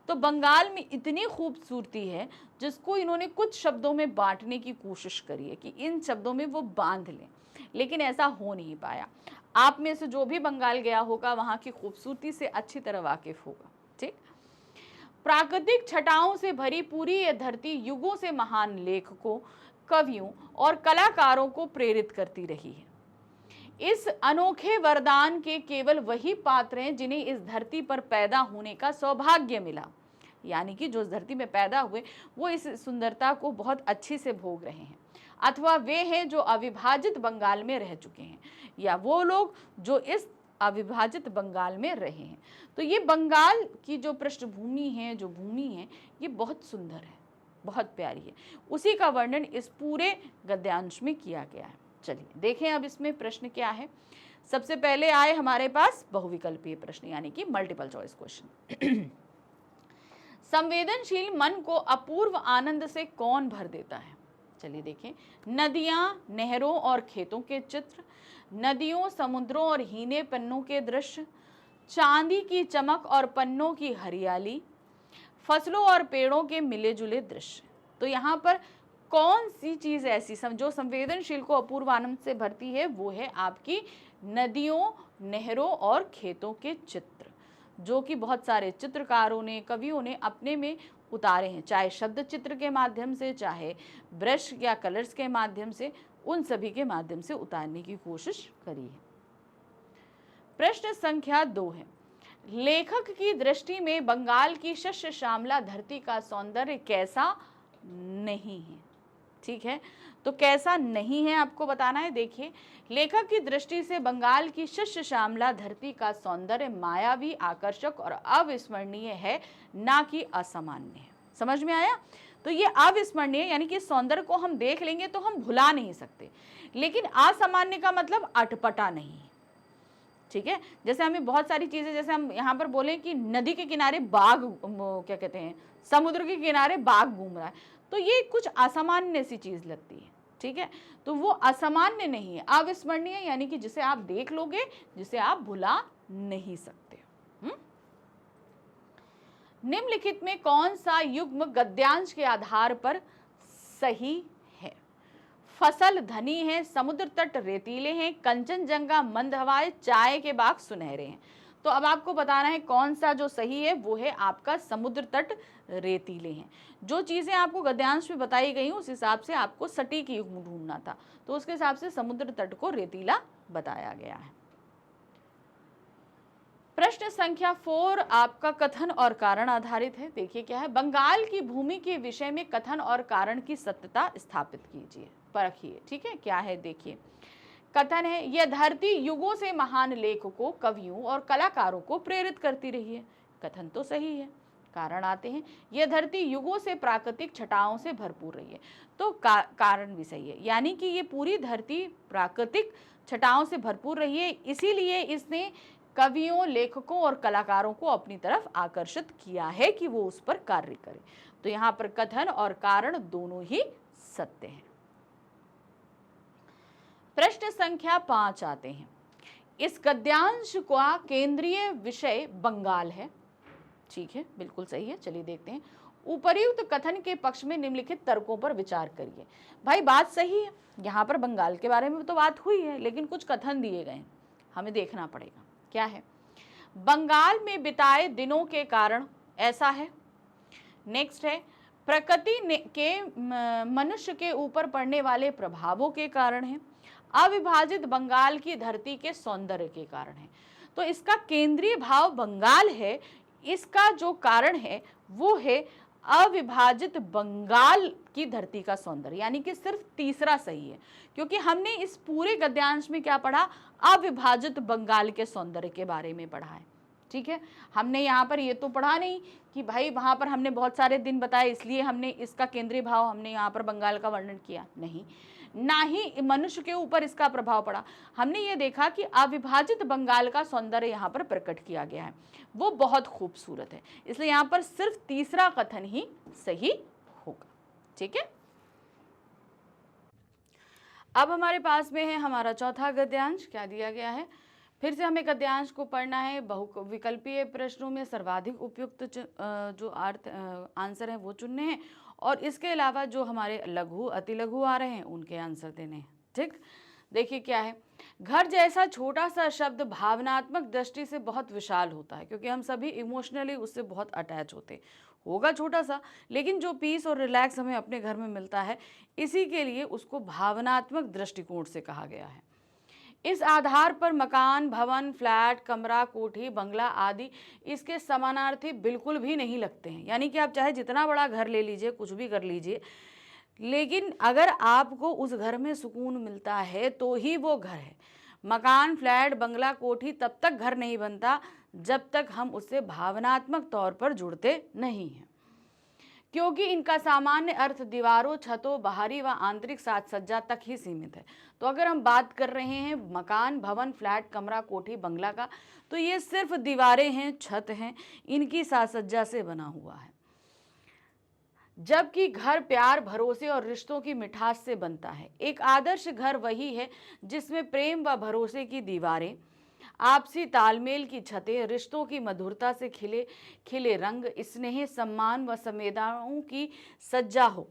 तो बंगाल में इतनी खूबसूरती है जिसको इन्होंने कुछ शब्दों में बांटने की कोशिश करी है कि इन शब्दों में वो बांध लें, लेकिन ऐसा हो नहीं पाया। आप में से जो भी बंगाल गया होगा वहां की खूबसूरती से अच्छी तरह वाकिफ होगा। ठीक, प्राकृतिक छटाओं से भरी पूरी यह धरती युगों से महान लेखकों, कवियों और कलाकारों को प्रेरित करती रही है। इस अनोखे वरदान के केवल वही पात्र हैं जिन्हें इस धरती पर पैदा होने का सौभाग्य मिला। यानी कि जो इस धरती में पैदा हुए वो इस सुंदरता को बहुत अच्छी से भोग रहे हैं, अथवा वे हैं जो अविभाजित बंगाल में रह चुके हैं, या वो लोग जो इस अविभाजित बंगाल में रहे हैं। तो ये बंगाल की जो पृष्ठभूमि है, जो भूमि है, ये बहुत सुंदर है, बहुत प्यारी है। उसी का वर्णन इस पूरे गद्यांश में किया गया है। चलिए देखें अब इसमें प्रश्न क्या है। सबसे पहले आए हमारे पास बहुविकल्पीय प्रश्न, यानी कि मल्टीपल चॉइस क्वेश्चन। संवेदनशील मन को अपूर्व आनंद से कौन भर देता है? चलिए देखें, नदियां, नहरों और खेतों के चित्र, नदियों, समुद्रों और हीने पन्नों के दृश्य, चांदी की चमक और पन्नों की हरियाली, फसलों और पेड़ों के मिले जुले दृश्य। तो यहाँ पर कौन सी चीज ऐसी जो संवेदनशील को अपूर्व आनंद से भरती है? वो है आपकी नदियों, नहरों और खेतों के चित्र, जो कि बहुत सारे चित्रकारों ने, कवियों ने अपने में उतारे हैं, चाहे शब्द चित्र के माध्यम से, चाहे ब्रश या कलर्स के माध्यम से, उन सभी के माध्यम से उतारने की कोशिश करी है। प्रश्न संख्या 2 है, लेखक की दृष्टि में बंगाल की शस्य श्यामला धरती का सौंदर्य कैसा नहीं है? ठीक है, तो कैसा नहीं है आपको बताना है। देखिए, लेखक की दृष्टि से बंगाल की शिष्य श्यामला धरती का सौंदर्य मायावी, आकर्षक और अविस्मरणीय है, ना कि असामान्य है। समझ में आया? तो ये अविस्मरणीय यानी कि सौंदर्य को हम देख लेंगे तो हम भुला नहीं सकते, लेकिन असामान्य का मतलब अटपटा नहीं है। ठीक है, जैसे हमें बहुत सारी चीजें, जैसे हम यहाँ पर बोले कि नदी के किनारे बाघ, क्या कहते हैं, समुद्र के किनारे बाघ घूम रहा है, तो ये कुछ असामान्य सी चीज लगती है। ठीक है, तो वो असामान्य नहीं है, अविस्मरणीय यानी कि जिसे आप देख लोगे, जिसे आप भुला नहीं सकते। निम्नलिखित में कौन सा युग्म गद्यांश के आधार पर सही है? फसल धनी है, समुद्र तट रेतीले हैं, कंचनजंगा मंद हवाएं, चाय के बाग सुनहरे हैं। तो अब आपको बताना है कौन सा जो सही है, वो है आपका समुद्र तट रेतीले हैं। जो चीजें आपको गद्यांश में बताई गई उस हिसाब से आपको सटीक युग्म ढूंढना था, तो उसके हिसाब से समुद्र तट को रेतीला बताया गया है। प्रश्न संख्या 4 आपका कथन और कारण आधारित है। देखिए क्या है, बंगाल की भूमि के विषय में कथन और कारण की सत्यता स्थापित कीजिए, परखिए। ठीक है, क्या है देखिए, कथन है, यह धरती युगों से महान लेखकों, कवियों और कलाकारों को प्रेरित करती रही है। कथन तो सही है। कारण आते हैं, यह धरती युगों से प्राकृतिक छटाओं से भरपूर रही है। तो कारण भी सही है, यानी कि ये पूरी धरती प्राकृतिक छटाओं से भरपूर रही है, इसीलिए इसने कवियों, लेखकों और कलाकारों को अपनी तरफ आकर्षित किया है कि वो उस पर कार्य करें। तो यहाँ पर कथन और कारण दोनों ही सत्य हैं। प्रश्न संख्या 5 आते हैं, इस गद्यांश का केंद्रीय विषय बंगाल है। ठीक है, बिल्कुल सही है। चलिए देखते हैं, उपर्युक्त कथन के पक्ष में निम्नलिखित तर्कों पर विचार करिए। भाई बात सही है, यहाँ पर बंगाल के बारे में तो बात हुई है, लेकिन कुछ कथन दिए गए, हमें देखना पड़ेगा क्या है। बंगाल में बिताए दिनों के कारण ऐसा है। नेक्स्ट है, प्रकृति के मनुष्य के ऊपर पड़ने वाले प्रभावों के कारण है। अविभाजित बंगाल की धरती के सौंदर्य के कारण है। तो इसका केंद्रीय भाव बंगाल है, इसका जो कारण है वो है अविभाजित बंगाल की धरती का सौंदर्य, यानी कि सिर्फ तीसरा सही है, क्योंकि हमने इस पूरे गद्यांश में क्या पढ़ा, अविभाजित बंगाल के सौंदर्य के बारे में पढ़ा है। ठीक है, हमने यहाँ पर ये तो पढ़ा नहीं कि भाई वहां पर हमने बहुत सारे दिन बताए इसलिए हमने इसका केंद्रीय भाव हमने यहाँ पर बंगाल का वर्णन किया, नहीं, ना ही मनुष्य के ऊपर इसका प्रभाव पड़ा। हमने ये देखा कि अविभाजित बंगाल का सौंदर्य यहाँ पर प्रकट किया गया है, वो बहुत खूबसूरत है, इसलिए यहाँ पर सिर्फ तीसरा कथन ही सही होगा। ठीक है, अब हमारे पास में है हमारा चौथा गद्यांश। क्या दिया गया है, फिर से हमें गद्यांश को पढ़ना है। बहुविकल्पीय प्रश्नों में सर्वाधिक उपयुक्त जो आंसर है वो चुनने हैं, और इसके अलावा जो हमारे लघु अति लघु आ रहे हैं उनके आंसर देने हैं। ठीक, देखिए क्या है, घर जैसा छोटा सा शब्द भावनात्मक दृष्टि से बहुत विशाल होता है, क्योंकि हम सभी इमोशनली उससे बहुत अटैच होते, होगा छोटा सा, लेकिन जो पीस और रिलैक्स हमें अपने घर में मिलता है, इसी के लिए उसको भावनात्मक दृष्टिकोण से कहा गया है। इस आधार पर मकान, भवन, फ्लैट, कमरा, कोठी, बंगला आदि इसके समानार्थी बिल्कुल भी नहीं लगते हैं। यानी कि आप चाहे जितना बड़ा घर ले लीजिए, कुछ भी कर लीजिए, लेकिन अगर आपको उस घर में सुकून मिलता है तो ही वो घर है। मकान, फ्लैट, बंगला, कोठी तब तक घर नहीं बनता जब तक हम उससे भावनात्मक तौर पर जुड़ते नहीं हैं, क्योंकि इनका सामान्य अर्थ दीवारों, छतों, बाहरी व आंतरिक साज सज्जा तक ही सीमित है। तो अगर हम बात कर रहे हैं मकान, भवन, फ्लैट, कमरा, कोठी, बंगला का, तो ये सिर्फ दीवारें हैं, छत हैं, इनकी साज सज्जा से बना हुआ है। जबकि घर प्यार, भरोसे और रिश्तों की मिठास से बनता है। एक आदर्श घर वही है जिसमें प्रेम व भरोसे की दीवारें, आपसी तालमेल की छतें, रिश्तों की मधुरता से खिले खिले रंग, स्नेह, सम्मान व संवेदनाओं की सज्जा हो।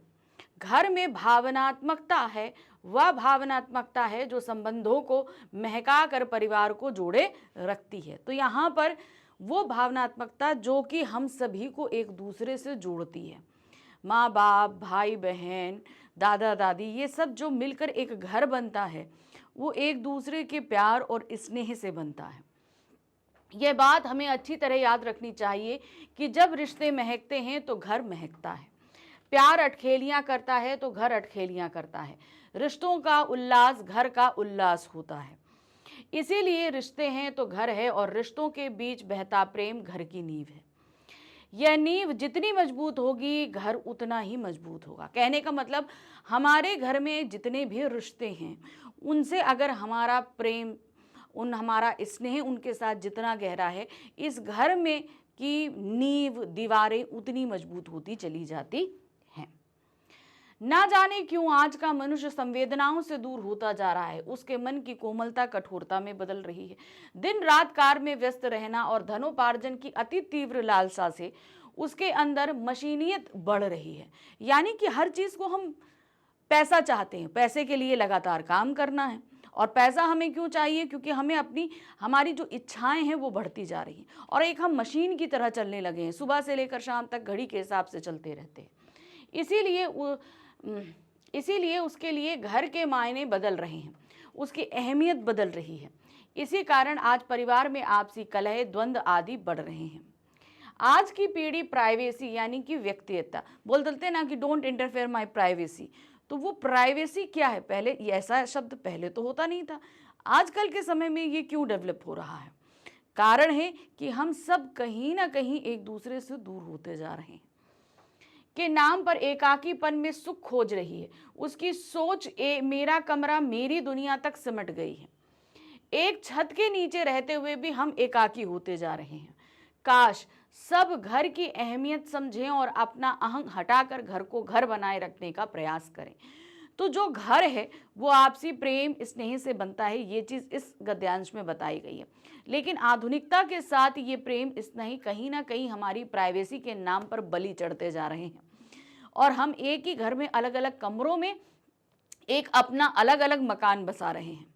घर में भावनात्मकता है, वह भावनात्मकता है जो संबंधों को महका कर परिवार को जोड़े रखती है। तो यहाँ पर वो भावनात्मकता जो कि हम सभी को एक दूसरे से जोड़ती है, माँ बाप, भाई बहन, दादा दादी, ये सब जो मिलकर एक घर बनता है, वो एक दूसरे के प्यार और स्नेह से बनता है। यह बात हमें अच्छी तरह याद रखनी चाहिए कि जब रिश्ते महकते हैं तो घर महकता है। प्यार अटखेलियां करता है तो घर अटखेलियां करता है। रिश्तों का उल्लास घर का उल्लास होता है। इसीलिए रिश्ते हैं तो घर है, और रिश्तों के बीच बहता प्रेम घर की नींव है। यह नींव जितनी मजबूत होगी घर उतना ही मजबूत होगा। कहने का मतलब हमारे घर में जितने भी रिश्ते हैं उनसे अगर हमारा प्रेम, हमारा स्नेह उनके साथ जितना गहरा है, इस घर में की नींव दीवारें उतनी मजबूत होती चली जाती हैं। ना जाने क्यों आज का मनुष्य संवेदनाओं से दूर होता जा रहा है। उसके मन की कोमलता कठोरता में बदल रही है। दिन रात कार्य में व्यस्त रहना और धनोपार्जन की अति तीव्र लालसा से उसके अंदर मशीनियत बढ़ रही है। यानी कि हर चीज को हम पैसा चाहते हैं, पैसे के लिए लगातार काम करना है। और पैसा हमें क्यों चाहिए? क्योंकि हमें हमारी जो इच्छाएं हैं वो बढ़ती जा रही हैं, और एक हम मशीन की तरह चलने लगे हैं। सुबह से लेकर शाम तक घड़ी के हिसाब से चलते रहते हैं। इसीलिए उसके लिए घर के मायने बदल रहे हैं, उसकी अहमियत बदल रही है। इसी कारण आज परिवार में आपसी कलह, द्वंद्व आदि बढ़ रहे हैं। आज की पीढ़ी प्राइवेसी यानी कि व्यक्तिगतता बोल देते हैं ना कि डोंट इंटरफेयर माय प्राइवेसी। तो वो प्राइवेसी क्या है? पहले ऐसा शब्द पहले तो होता नहीं था। आजकल के समय में ये क्यों डेवलप हो रहा है? कारण है कि हम सब कहीं ना कहीं एक दूसरे से दूर होते जा रहे हैं, के नाम पर एकाकीपन में सुख खोज रही है। उसकी सोच मेरा कमरा मेरी दुनिया तक सिमट गई है। एक छत के नीचे रहते हुए भी हम एकाकी होते जा रहे हैं। काश सब घर की अहमियत समझें और अपना अहंग हटाकर घर को घर बनाए रखने का प्रयास करें। तो जो घर है वो आपसी प्रेम स्नेह से बनता है। ये चीज इस गद्यांश में बताई गई है। लेकिन आधुनिकता के साथ ये प्रेम स्नेह कहीं ना कहीं हमारी प्राइवेसी के नाम पर बलि चढ़ते जा रहे हैं, और हम एक ही घर में अलग अलग कमरों में एक अपना अलग अलग मकान बसा रहे हैं।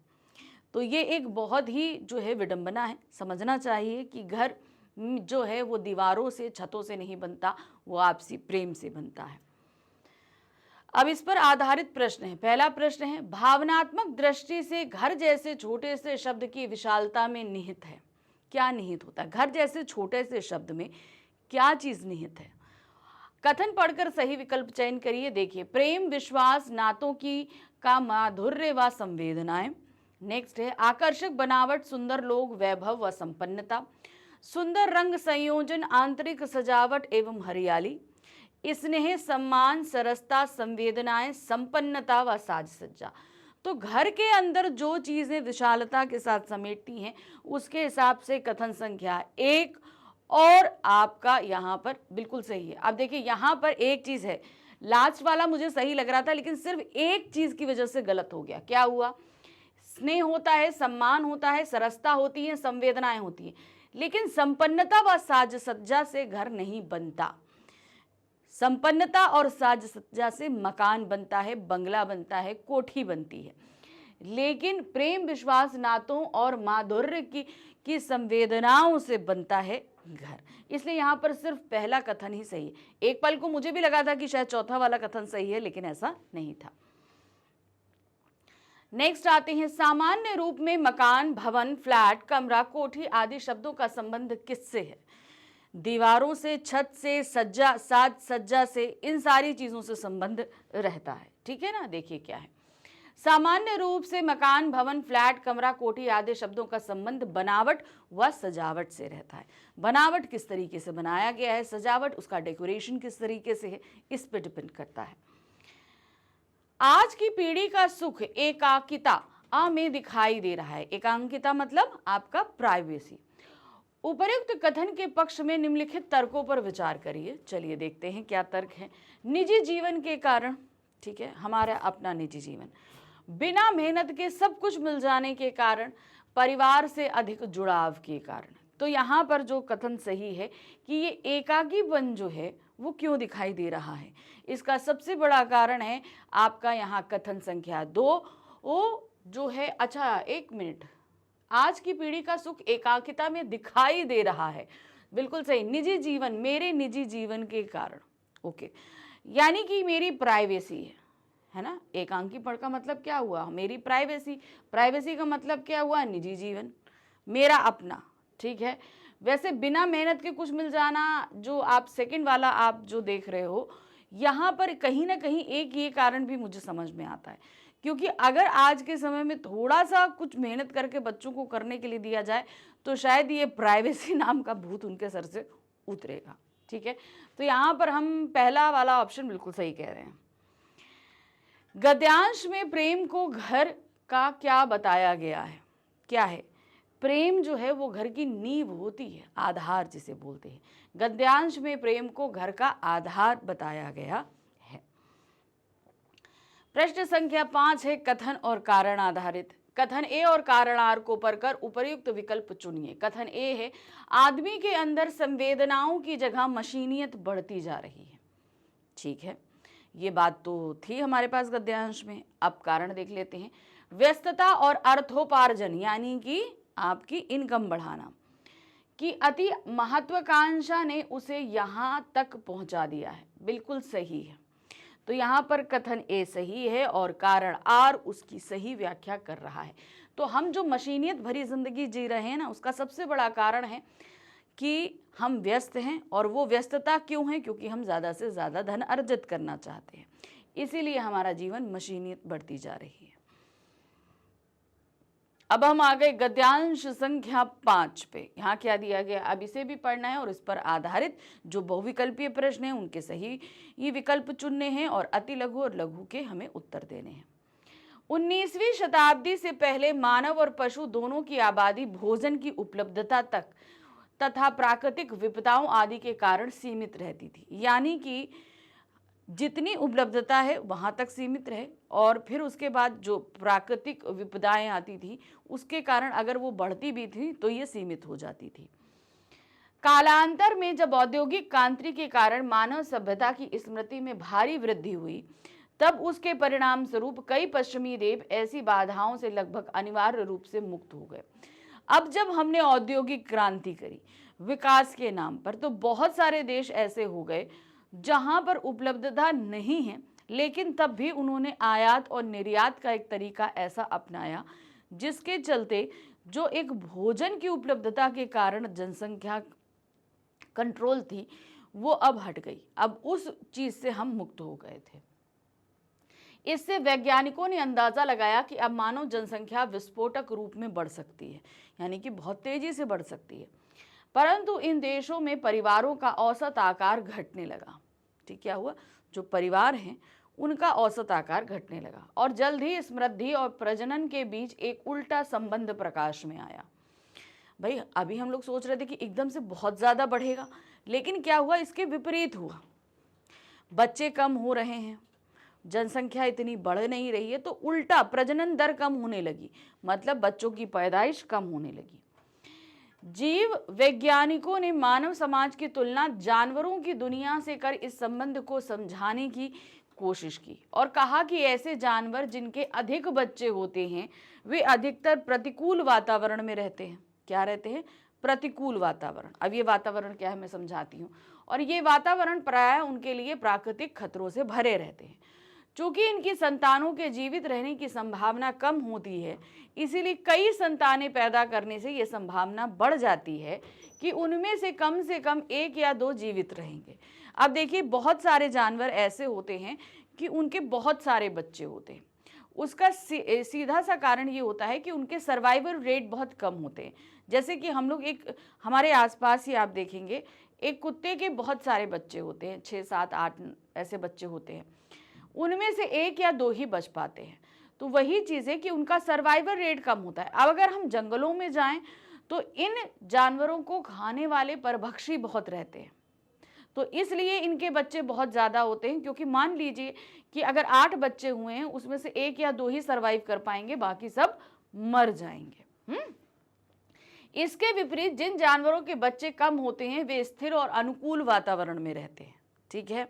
तो ये एक बहुत ही जो है विडंबना है। समझना चाहिए कि घर जो है वो दीवारों से, छतों से नहीं बनता, वो आपसी प्रेम से बनता है। अब इस पर आधारित प्रश्न है। पहला प्रश्न है, भावनात्मक दृष्टि से घर जैसे छोटे से शब्द की विशालता में निहित है। क्या निहित होता है? घर जैसे छोटे से शब्द में क्या चीज निहित है? कथन पढ़कर सही विकल्प चयन करिए। देखिए, प्रेम, विश्वास, नातों की का माधुर्य व संवेदनाएं। नेक्स्ट है, आकर्षक बनावट, सुंदर लोग, वैभव व संपन्नता, सुंदर रंग संयोजन, आंतरिक सजावट एवं हरियाली, स्नेह, सम्मान, सरसता, संवेदनाएं, संपन्नता व साज सज्जा। तो घर के अंदर जो चीजें विशालता के साथ समेटती हैं उसके हिसाब से कथन संख्या 1 और आपका यहाँ पर बिल्कुल सही है। अब देखिए, यहाँ पर एक चीज है, लास्ट वाला मुझे सही लग रहा था लेकिन सिर्फ एक चीज की वजह से गलत हो गया। क्या हुआ? स्नेह होता है, सम्मान होता है, सरसता होती है, संवेदनाएं होती हैं, लेकिन संपन्नता व साज सज्जा से घर नहीं बनता। संपन्नता और साज सज्जा से मकान बनता है, बंगला बनता है, कोठी बनती है। लेकिन प्रेम, विश्वास, नातों और माधुर्य की संवेदनाओं से बनता है घर। इसलिए यहाँ पर सिर्फ पहला कथन ही सही है। एक पल को मुझे भी लगा था कि शायद चौथा वाला कथन सही है, लेकिन ऐसा नहीं था। नेक्स्ट आते हैं, सामान्य रूप में मकान, भवन, फ्लैट, कमरा, कोठी आदि शब्दों का संबंध किससे है? दीवारों से, छत से, सज्जा, साज सज्जा से, इन सारी चीजों से संबंध रहता है। ठीक है ना? देखिए क्या है, सामान्य रूप से मकान, भवन, फ्लैट, कमरा, कोठी आदि शब्दों का संबंध बनावट व सजावट से रहता है। बनावट किस तरीके से बनाया गया है, सजावट उसका डेकोरेशन किस तरीके से है, इस पर डिपेंड करता है। आज की पीढ़ी का सुख एकाकिता में दिखाई दे रहा है। एकांकिता मतलब आपका प्राइवेसी। उपर्युक्त कथन के पक्ष में निम्नलिखित तर्कों पर विचार करिए। चलिए देखते हैं क्या तर्क है। निजी जीवन के कारण, ठीक है, हमारा अपना निजी जीवन, बिना मेहनत के सब कुछ मिल जाने के कारण, परिवार से अधिक जुड़ाव के कारण। तो यहाँ पर जो कथन सही है कि ये एकाकीपन जो है वो क्यों दिखाई दे रहा है, इसका सबसे बड़ा कारण है आपका यहाँ कथन संख्या 2 वो जो है। अच्छा एक मिनट, आज की पीढ़ी का सुख एकाकिता में दिखाई दे रहा है, बिल्कुल सही। निजी जीवन, मेरे निजी जीवन के कारण, ओके, यानी कि मेरी प्राइवेसी है ना। एकांकीपन का मतलब क्या हुआ? मेरी प्राइवेसी। प्राइवेसी का मतलब क्या हुआ? निजी जीवन, मेरा अपना। ठीक है, वैसे बिना मेहनत के कुछ मिल जाना, जो आप सेकंड वाला आप जो देख रहे हो, यहाँ पर कहीं ना कहीं एक ये कारण भी मुझे समझ में आता है, क्योंकि अगर आज के समय में थोड़ा सा कुछ मेहनत करके बच्चों को करने के लिए दिया जाए तो शायद ये प्राइवेसी नाम का भूत उनके सर से उतरेगा। ठीक है, तो यहाँ पर हम पहला वाला ऑप्शन बिल्कुल सही कह रहे हैं। गद्यांश में प्रेम को घर का क्या बताया गया है? क्या है? प्रेम जो है वो घर की नींव होती है, आधार जिसे बोलते हैं। गद्यांश में प्रेम को घर का आधार बताया गया है। प्रश्न संख्या 5 है कथन और कारण आधारित। कथन ए और कारण आर को पढ़कर उपयुक्त विकल्प चुनिए। कथन ए है आदमी के अंदर संवेदनाओं की जगह मशीनियत बढ़ती जा रही है। ठीक है, ये बात तो थी हमारे पास गद्यांश में। अब कारण देख लेते हैं। व्यस्तता और अर्थोपार्जन यानी कि आपकी इनकम बढ़ाना की अति महत्वाकांक्षा ने उसे यहां तक पहुंचा दिया है। बिल्कुल सही है, तो यहां पर कथन ए सही है और कारण आर उसकी सही व्याख्या कर रहा है। तो हम जो मशीनियत भरी जिंदगी जी रहे हैं ना, उसका सबसे बड़ा कारण है कि हम व्यस्त हैं। और वो व्यस्तता क्यों है? क्योंकि हम ज़्यादा से ज़्यादा धन अर्जित करना चाहते हैं, इसीलिए हमारा जीवन मशीनियत बढ़ती जा रही है। अब हम आ गए गद्यांश संख्या 5 पे। यहाँ क्या दिया गया, अब इसे भी पढ़ना है और इस पर आधारित जो बहुविकल्पीय प्रश्न हैं उनके सही ये विकल्प चुनने हैं और अति लघु और लघु के हमें उत्तर देने हैं। 19वीं शताब्दी से पहले मानव और पशु दोनों की आबादी भोजन की उपलब्धता तक तथा प्राकृतिक विपदाओं आदि के कारण सीमित रहती थी। यानी कि जितनी उपलब्धता है वहां तक सीमित रहे और फिर उसके बाद जो प्राकृतिक विपदाएं आती थी उसके कारण अगर वो बढ़ती भी थी तो ये सीमित हो जाती थी। कालांतर में जब औद्योगिक क्रांति के कारण मानव सभ्यता की स्मृति में भारी वृद्धि हुई तब उसके परिणाम स्वरूप कई पश्चिमी देश ऐसी बाधाओं से लगभग अनिवार्य रूप से मुक्त हो गए। अब जब हमने औद्योगिक क्रांति करी विकास के नाम पर तो बहुत सारे देश ऐसे हो गए जहां पर उपलब्धता नहीं है, लेकिन तब भी उन्होंने आयात और निर्यात का एक तरीका ऐसा अपनाया जिसके चलते जो एक भोजन की उपलब्धता के कारण जनसंख्या कंट्रोल थी वो अब हट गई। अब उस चीज से हम मुक्त हो गए थे। इससे वैज्ञानिकों ने अंदाजा लगाया कि अब मानव जनसंख्या विस्फोटक रूप में बढ़ सकती है, यानी कि बहुत तेजी से बढ़ सकती है। परंतु इन देशों में परिवारों का औसत आकार घटने लगा। ठीक, क्या हुआ? जो परिवार हैं उनका औसत आकार घटने लगा और जल्द ही समृद्धि और प्रजनन के बीच एक उल्टा संबंध प्रकाश में आया। भाई अभी हम लोग सोच रहे थे कि एकदम से बहुत ज्यादा बढ़ेगा, लेकिन क्या हुआ? इसके विपरीत हुआ। बच्चे कम हो रहे हैं, जनसंख्या इतनी बढ़ नहीं रही है, तो उल्टा प्रजनन दर कम होने लगी, मतलब बच्चों की पैदाइश कम होने लगी। जीव वैज्ञानिकों ने मानव समाज की तुलना जानवरों की दुनिया से कर इस संबंध को समझाने की कोशिश की और कहा कि ऐसे जानवर जिनके अधिक बच्चे होते हैं वे अधिकतर प्रतिकूल वातावरण में रहते हैं। क्या रहते हैं? प्रतिकूल वातावरण। अब ये वातावरण क्या है मैं समझाती हूँ। और ये वातावरण प्रायः उनके लिए प्राकृतिक खतरों से भरे रहते हैं। चूंकि इनकी संतानों के जीवित रहने की संभावना कम होती है, इसीलिए कई संतानें पैदा करने से यह संभावना बढ़ जाती है कि उनमें से कम 1 या 2 जीवित रहेंगे। अब देखिए बहुत सारे जानवर ऐसे होते हैं कि उनके बहुत सारे बच्चे होते हैं। उसका सीधा सा कारण ये होता है कि उनके सर्वाइवल रेट बहुत कम होते हैं। जैसे कि हम लोग एक हमारे आसपास ही आप देखेंगे एक कुत्ते के बहुत सारे बच्चे होते हैं, 6, 7, 8 ऐसे बच्चे होते हैं, उनमें से 1 या 2 ही बच पाते हैं। तो वही चीज़ है कि उनका सर्वाइवल रेट कम होता है। अब अगर हम जंगलों में जाएं तो इन जानवरों को खाने वाले परभक्षी बहुत रहते हैं, तो इसलिए इनके बच्चे बहुत ज़्यादा होते हैं। क्योंकि मान लीजिए कि अगर 8 बच्चे हुए हैं उसमें से 1 या 2 ही सर्वाइव कर पाएंगे, बाकी सब मर जाएंगे। इसके विपरीत जिन जानवरों के बच्चे कम होते हैं वे स्थिर और अनुकूल वातावरण में रहते हैं। ठीक है,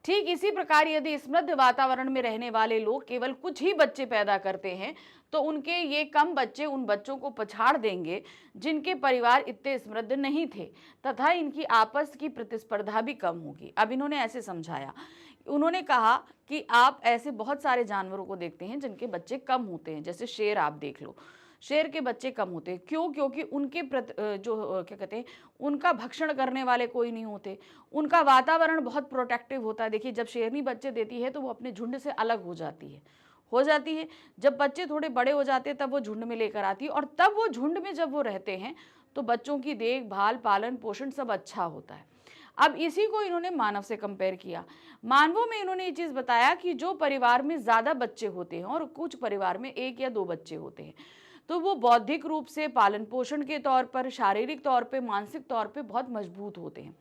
ठीक इसी प्रकार यदि समृद्ध वातावरण में रहने वाले लोग केवल कुछ ही बच्चे पैदा करते हैं तो उनके ये कम बच्चे उन बच्चों को पछाड़ देंगे जिनके परिवार इतने समृद्ध नहीं थे, तथा इनकी आपस की प्रतिस्पर्धा भी कम होगी। अब इन्होंने ऐसे समझाया, उन्होंने कहा कि आप ऐसे बहुत सारे जानवरों को देखते हैं जिनके बच्चे कम होते हैं। जैसे शेर आप देख लो, शेर के बच्चे कम होते हैं। क्यों? क्योंकि उनके जो क्या कहते हैं, उनका भक्षण करने वाले कोई नहीं होते, उनका वातावरण बहुत प्रोटेक्टिव होता है। देखिए, जब शेरनी बच्चे देती है तो वो अपने झुंड से अलग हो जाती है। जब बच्चे थोड़े बड़े हो जाते हैं तब वो झुंड में लेकर आती है, और तब वो झुंड में जब वो रहते हैं तो बच्चों की देखभाल, पालन पोषण सब अच्छा होता है। अब इसी को इन्होंने मानव से कंपेयर किया। मानवों में इन्होंने ये चीज बताया कि जो परिवार में ज्यादा बच्चे होते हैं और कुछ परिवार में 1 या 2 बच्चे होते हैं, तो वो बौद्धिक रूप से, पालन पोषण के तौर पर, शारीरिक तौर पे, मानसिक तौर पे बहुत मजबूत होते हैं।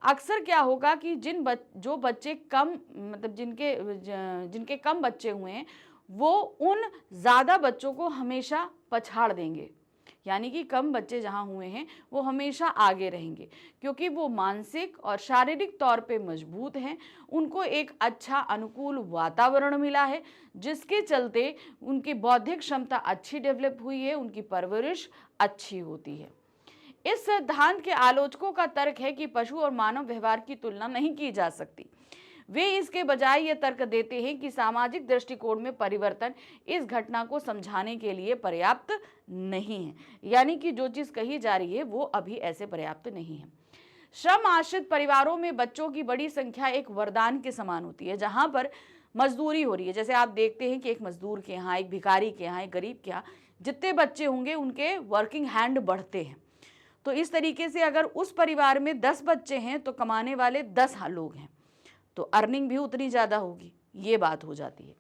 अक्सर क्या होगा कि जो बच्चे कम, मतलब जिनके कम बच्चे हुए हैं, वो उन ज्यादा बच्चों को हमेशा पछाड़ देंगे। यानी कि कम बच्चे जहां हुए हैं वो हमेशा आगे रहेंगे, क्योंकि वो मानसिक और शारीरिक तौर पे मजबूत हैं। उनको एक अच्छा अनुकूल वातावरण मिला है, जिसके चलते उनकी बौद्धिक क्षमता अच्छी डेवलप हुई है, उनकी परवरिश अच्छी होती है। इस सिद्धांत के आलोचकों का तर्क है कि पशु और मानव व्यवहार की तुलना नहीं की जा सकती। वे इसके बजाय ये तर्क देते हैं कि सामाजिक दृष्टिकोण में परिवर्तन इस घटना को समझाने के लिए पर्याप्त नहीं है। यानी कि जो चीज कही जा रही है वो अभी ऐसे पर्याप्त नहीं है। श्रम आश्रित परिवारों में बच्चों की बड़ी संख्या एक वरदान के समान होती है, जहां पर मजदूरी हो रही है। जैसे आप देखते हैं कि एक मजदूर के यहाँ, एक भिखारी के यहाँ, एक गरीब के यहाँ जितने बच्चे होंगे उनके वर्किंग हैंड बढ़ते हैं। तो इस तरीके से अगर उस परिवार में 10 बच्चे हैं तो कमाने वाले 10 लोग हैं, तो अर्निंग भी उतनी ज्यादा होगी। ये बात हो जाती है।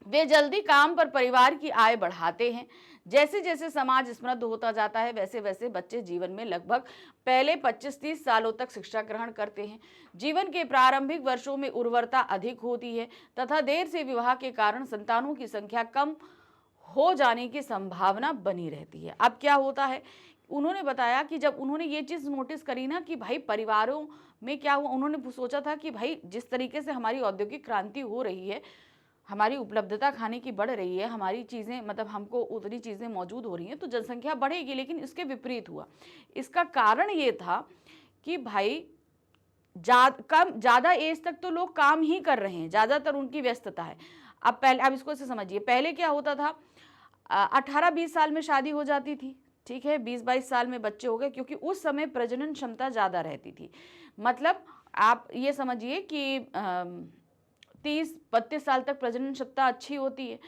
वे जल्दी काम पर परिवार की आय बढ़ाते हैं। जैसे जैसे समाज समृद्ध होता जाता है, वैसे वैसे बच्चे जीवन में लगभग पहले 25-30 सालों तक शिक्षा ग्रहण करते हैं। जीवन के प्रारंभिक वर्षों में उर्वरता अधिक होती है तथा देर से विवाह के कारण संतानों की संख्या कम हो जाने की संभावना बनी रहती है। अब क्या होता है, उन्होंने बताया कि जब उन्होंने ये चीज़ नोटिस करी ना कि भाई परिवारों में क्या हुआ, उन्होंने सोचा था कि भाई जिस तरीके से हमारी औद्योगिक क्रांति हो रही है, हमारी उपलब्धता खाने की बढ़ रही है, हमारी चीज़ें, मतलब हमको उतनी चीज़ें मौजूद हो रही हैं, तो जनसंख्या बढ़ेगी। लेकिन इसके विपरीत हुआ। इसका कारण ये था कि भाई ज़्यादा एज तक तो लोग काम ही कर रहे हैं, ज़्यादातर उनकी व्यस्तता है। अब इसको ऐसे समझिए, पहले क्या होता था, 18-20 साल में शादी हो जाती थी, ठीक है, 20-22 साल में बच्चे हो गए, क्योंकि उस समय प्रजनन क्षमता ज़्यादा रहती थी। मतलब आप ये समझिए कि 30-32 साल तक प्रजनन क्षमता अच्छी होती है,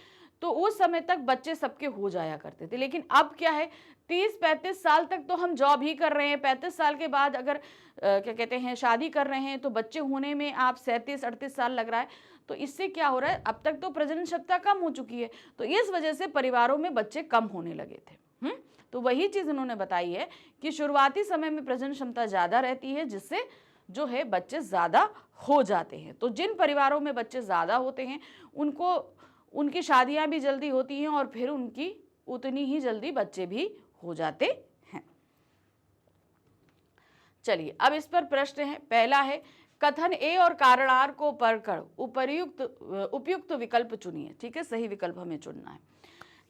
तो उस समय तक बच्चे सबके हो जाया करते थे। लेकिन अब क्या है, 30-35 साल तक तो हम जॉब ही कर रहे हैं, 35 साल के बाद अगर क्या कहते हैं शादी कर रहे हैं, तो बच्चे होने में आप 37-38 साल लग रहा है। तो इससे क्या हो रहा है, अब तक तो प्रजनन क्षमता कम हो चुकी है, तो इस वजह से परिवारों में बच्चे कम होने लगे थे। तो वही चीज उन्होंने बताई है कि शुरुआती समय में प्रजनन क्षमता ज्यादा रहती है, जिससे जो है बच्चे ज्यादा हो जाते हैं। तो जिन परिवारों में बच्चे ज्यादा होते हैं उनकी शादियां भी जल्दी होती हैं, और फिर उनकी उतनी ही जल्दी बच्चे भी हो जाते हैं। चलिए, अब इस पर प्रश्न है। पहला है, कथन ए और कारण आर को पढ़कर उपयुक्त विकल्प चुनिए। ठीक है, सही विकल्प हमें चुनना है।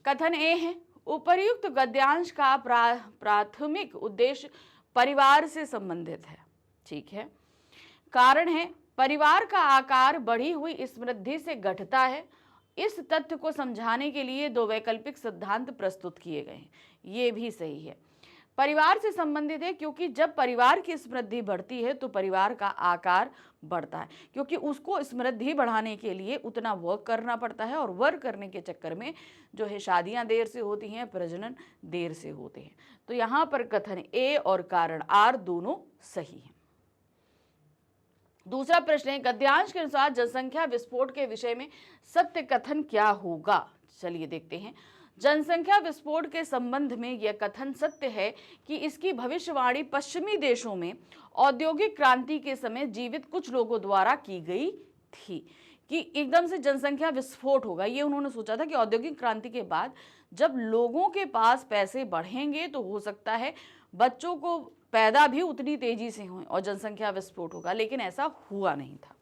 कथन ए है, उपर्युक्त गद्यांश का प्राथमिक उद्देश्य परिवार से संबंधित है। ठीक है। कारण है, परिवार का आकार बढ़ी हुई समृद्धि से घटता है। इस तथ्य को समझाने के लिए 2 वैकल्पिक सिद्धांत प्रस्तुत किए गए हैं। ये भी सही है, परिवार से संबंधित है, क्योंकि जब परिवार की समृद्धि बढ़ती है तो परिवार का आकार बढ़ता है, क्योंकि उसको समृद्धि बढ़ाने के लिए उतना वर्क करना पड़ता है, और वर्क करने के चक्कर में जो है शादियां देर से होती हैं, प्रजनन देर से होते हैं। तो यहाँ पर कथन ए और कारण आर दोनों सही हैं। दूसरा प्रश्न है, गद्यांश के अनुसार जनसंख्या विस्फोट के विषय में सत्य कथन क्या होगा। चलिए देखते हैं। जनसंख्या विस्फोट के संबंध में यह कथन सत्य है कि इसकी भविष्यवाणी पश्चिमी देशों में औद्योगिक क्रांति के समय जीवित कुछ लोगों द्वारा की गई थी, कि एकदम से जनसंख्या विस्फोट होगा। ये उन्होंने सोचा था कि औद्योगिक क्रांति के बाद जब लोगों के पास पैसे बढ़ेंगे तो हो सकता है बच्चों को पैदा भी उतनी तेजी से हो और जनसंख्या विस्फोट होगा, लेकिन ऐसा हुआ नहीं था।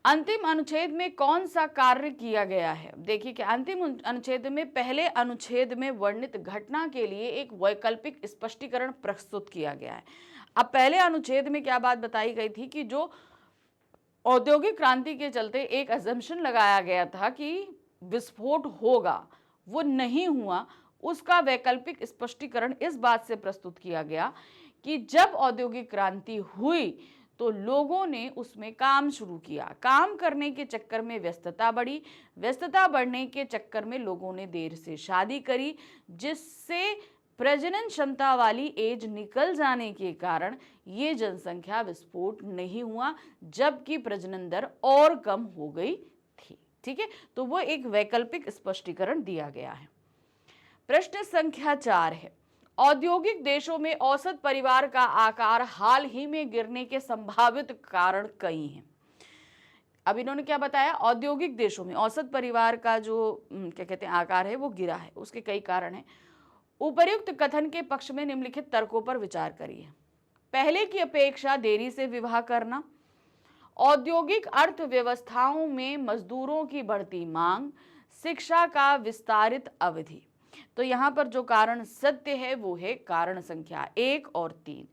अंतिम अनुच्छेद में कौन सा कार्य किया गया है। देखिए कि अंतिम अनुच्छेद में पहले अनुच्छेद में वर्णित घटना के लिए एक वैकल्पिक स्पष्टीकरण प्रस्तुत किया गया है। अब पहले अनुच्छेद में क्या बात बताई गई थी कि जो औद्योगिक क्रांति के चलते एक अजम्पशन लगाया गया था कि विस्फोट होगा, वो नहीं हुआ, उसका वैकल्पिक स्पष्टीकरण इस बात से प्रस्तुत किया गया कि जब औद्योगिक क्रांति हुई तो लोगों ने उसमें काम शुरू किया, काम करने के चक्कर में व्यस्तता बढ़ी, व्यस्तता बढ़ने के चक्कर में लोगों ने देर से शादी करी, जिससे प्रजनन क्षमता वाली एज निकल जाने के कारण ये जनसंख्या विस्फोट नहीं हुआ, जबकि प्रजनन दर और कम हो गई थी। ठीक है, तो वो एक वैकल्पिक स्पष्टीकरण दिया गया है। प्रश्न संख्या 4 है, औद्योगिक देशों में औसत परिवार का आकार हाल ही में गिरने के संभावित कारण कई हैं। अब इन्होंने क्या बताया, औद्योगिक देशों में औसत परिवार का जो क्या कहते हैं आकार है वो गिरा है, उसके कई कारण हैं। उपर्युक्त कथन के पक्ष में निम्नलिखित तर्कों पर विचार करिए। पहले की अपेक्षा देरी से विवाह करना, औद्योगिक अर्थव्यवस्थाओं में मजदूरों की बढ़ती मांग, शिक्षा का विस्तारित अवधि। तो यहां पर जो कारण सत्य है वो है कारण संख्या 1 और 3।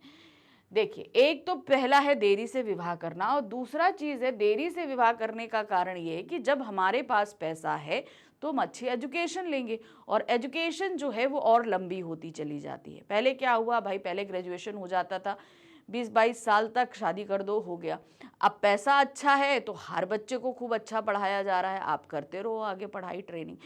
देखिए, एक तो पहला है देरी से विवाह करना, और दूसरा चीज है देरी से विवाह करने का कारण ये है कि जब हमारे पास पैसा है तो हम अच्छी एजुकेशन लेंगे, और एजुकेशन जो है वो और लंबी होती चली जाती है। पहले क्या हुआ भाई, पहले ग्रेजुएशन हो जाता था, 20-22 साल तक शादी कर दो, हो गया। अब पैसा अच्छा है तो हर बच्चे को खूब अच्छा पढ़ाया जा रहा है, आप करते रहो आगे पढ़ाई ट्रेनिंग,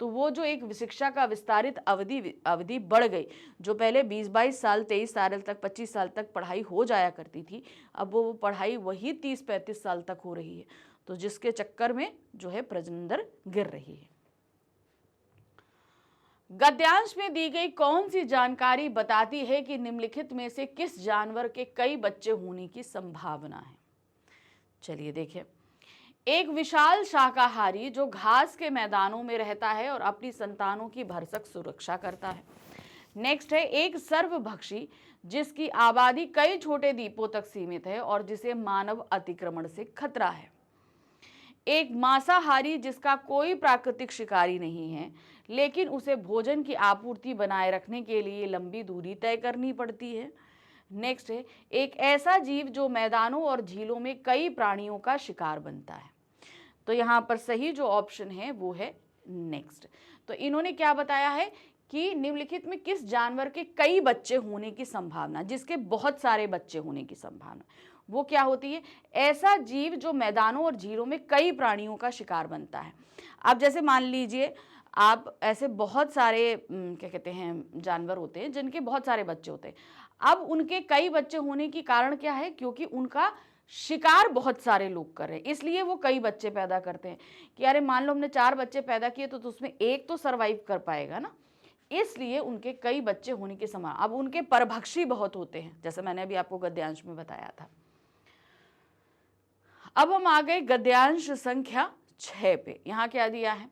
तो वो जो एक शिक्षा का विस्तारित अवधि बढ़ गई। जो पहले 20-22 साल 23 साल तक 25 साल तक पढ़ाई हो जाया करती थी, अब वो पढ़ाई वही 30-35 साल तक हो रही है, तो जिसके चक्कर में जो है प्रजनन दर गिर रही है। गद्यांश में दी गई कौन सी जानकारी बताती है कि निम्नलिखित में से किस जानवर के कई बच्चे होने की संभावना है? चलिए देखिए, एक विशाल शाकाहारी जो घास के मैदानों में रहता है और अपनी संतानों की भरसक सुरक्षा करता है। नेक्स्ट है एक सर्वभक्षी जिसकी आबादी कई छोटे द्वीपों तक सीमित है और जिसे मानव अतिक्रमण से खतरा है। एक मांसाहारी जिसका कोई प्राकृतिक शिकारी नहीं है, लेकिन उसे भोजन की आपूर्ति बनाए रखने के लिए लंबी दूरी तय करनी पड़ती है। नेक्स्ट है एक ऐसा जीव जो मैदानों और झीलों में कई प्राणियों का शिकार बनता है। तो यहाँ पर सही जो ऑप्शन है वो है नेक्स्ट। तो इन्होंने क्या बताया है कि निम्नलिखित में किस जानवर के कई बच्चे होने की संभावना, जिसके बहुत सारे बच्चे होने की संभावना, वो क्या होती है? ऐसा जीव जो मैदानों और झीलों में कई प्राणियों का शिकार बनता है। अब जैसे मान लीजिए आप ऐसे बहुत सारे क्या कहते हैं जानवर होते हैं जिनके बहुत सारे बच्चे होते हैं। अब उनके कई बच्चे होने की कारण क्या है? क्योंकि उनका शिकार बहुत सारे लोग कर रहे हैं, इसलिए वो कई बच्चे पैदा करते हैं कि अरे मान लो हमने 4 बच्चे पैदा किए तो उसमें एक तो सरवाइव कर पाएगा ना, इसलिए उनके कई बच्चे होने की संभावना। अब उनके परभक्षी बहुत होते हैं, जैसे मैंने अभी आपको गद्यांश में बताया था। अब हम आ गए गद्यांश संख्या 6 पे। यहाँ क्या दिया है?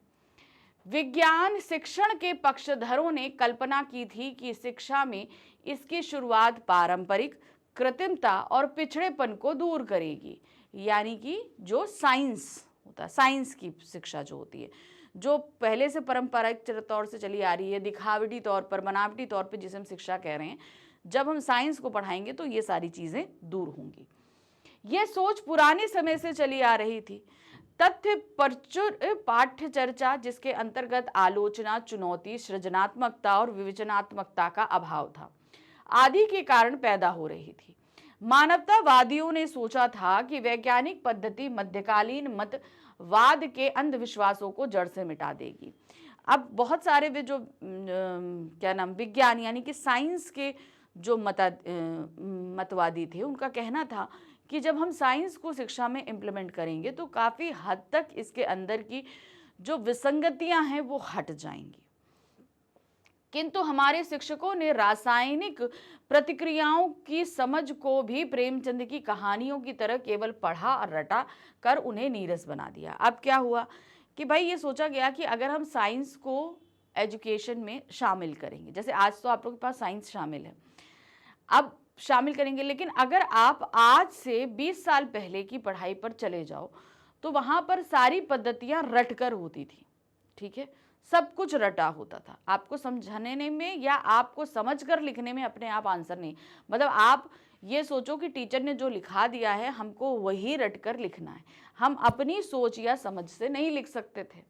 विज्ञान शिक्षण के पक्षधरों ने कल्पना की थी कि शिक्षा में इसकी शुरुआत पारंपरिक कृत्रिमता और पिछड़ेपन को दूर करेगी, यानी कि जो साइंस होता है, साइंस की शिक्षा जो होती है, जो पहले से पारंपरिक तौर से चली आ रही है, दिखावटी तौर पर, बनावटी तौर पर जिसे हम शिक्षा कह रहे हैं, जब हम साइंस को पढ़ाएंगे तो ये सारी चीजें दूर होंगी। ये सोच पुराने समय से चली आ रही थी। तथ्य प्रचुर पाठ्य चर्चा जिसके अंतर्गत आलोचना, चुनौती, सृजनात्मकता और विवेचनात्मकता का अभाव था आदि के कारण पैदा हो रही थी। मानवतावादियों ने सोचा था कि वैज्ञानिक पद्धति मध्यकालीन मतवाद के अंधविश्वासों को जड़ से मिटा देगी। अब बहुत सारे वे जो विज्ञान यानी कि साइंस के जो मतवादी थे, उनका कहना था कि जब हम साइंस को शिक्षा में इम्प्लीमेंट करेंगे तो काफ़ी हद तक इसके अंदर की जो विसंगतियां हैं वो हट जाएंगी। किंतु हमारे शिक्षकों ने रासायनिक प्रतिक्रियाओं की समझ को भी प्रेमचंद की कहानियों की तरह केवल पढ़ा और रटा कर उन्हें नीरस बना दिया। अब क्या हुआ कि भाई ये सोचा गया कि अगर हम साइंस को एजुकेशन में शामिल करेंगे, जैसे आज तो आप लोगों के पास साइंस शामिल है, अब शामिल करेंगे, लेकिन अगर आप आज से 20 साल पहले की पढ़ाई पर चले जाओ तो वहाँ पर सारी पद्धतियाँ रटकर होती थी। ठीक है, सब कुछ रटा होता था। आपको समझाने में या आपको समझकर लिखने में अपने आप आंसर नहीं, मतलब आप ये सोचो कि टीचर ने जो लिखा दिया है हमको वही रटकर लिखना है, हम अपनी सोच या समझ से नहीं लिख सकते थे।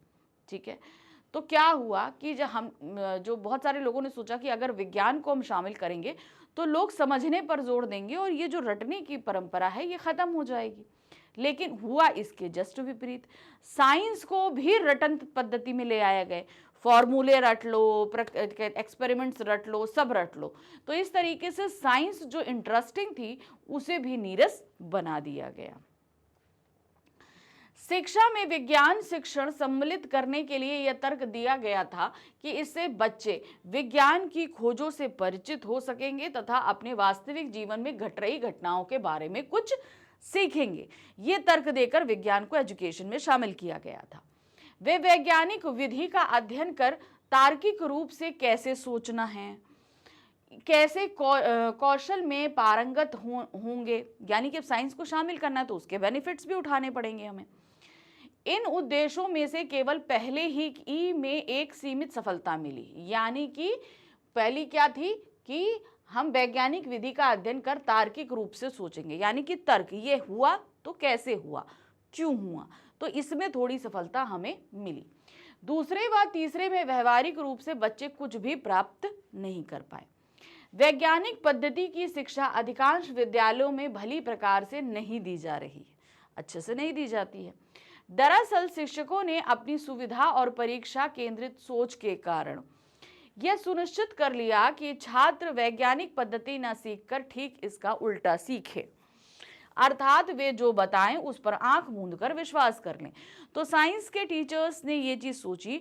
ठीक है, तो क्या हुआ कि जो बहुत सारे लोगों ने सोचा कि अगर विज्ञान को हम शामिल करेंगे तो लोग समझने पर जोर देंगे और ये जो रटने की परंपरा है ये खत्म हो जाएगी। लेकिन हुआ इसके जस्ट विपरीत। साइंस को भी रटन पद्धति में ले आया गया। फॉर्मूले रट लो, एक्सपेरिमेंट्स रट लो, सब रट लो। तो इस तरीके से साइंस जो इंटरेस्टिंग थी उसे भी नीरस बना दिया गया। शिक्षा में विज्ञान शिक्षण सम्मिलित करने के लिए यह तर्क दिया गया था कि इससे बच्चे विज्ञान की खोजों से परिचित हो सकेंगे तथा अपने वास्तविक जीवन में घट रही घटनाओं के बारे में कुछ सीखेंगे। ये तर्क देकर विज्ञान को एजुकेशन में शामिल किया गया था। वे वैज्ञानिक विधि का अध्ययन कर तार्किक रूप से कैसे सोचना है, कैसे कौशल में पारंगत होंगे, यानी कि साइंस को शामिल करना है तो उसके बेनिफिट्स भी उठाने पड़ेंगे हमें। इन उद्देश्यों में से केवल पहले ही में एक सीमित सफलता मिली, यानी कि पहली क्या थी कि हम वैज्ञानिक विधि का अध्ययन कर तार्किक रूप से सोचेंगे, यानी कि तर्क, ये हुआ तो कैसे हुआ, क्यों हुआ, तो इसमें थोड़ी सफलता हमें मिली। दूसरे व तीसरे में व्यवहारिक रूप से बच्चे कुछ भी प्राप्त नहीं कर पाए। वैज्ञानिक पद्धति की शिक्षा अधिकांश विद्यालयों में भली प्रकार से नहीं दी जा रही है, अच्छे से नहीं दी जाती है। दरअसल शिक्षकों ने अपनी सुविधा और परीक्षा केंद्रित सोच के कारण यह सुनिश्चित कर लिया कि छात्र वैज्ञानिक पद्धति न सीखकर ठीक इसका उल्टा सीखे, अर्थात वे जो बताएं उस पर आंख मूंद कर विश्वास कर लें। तो साइंस के टीचर्स ने ये चीज सोची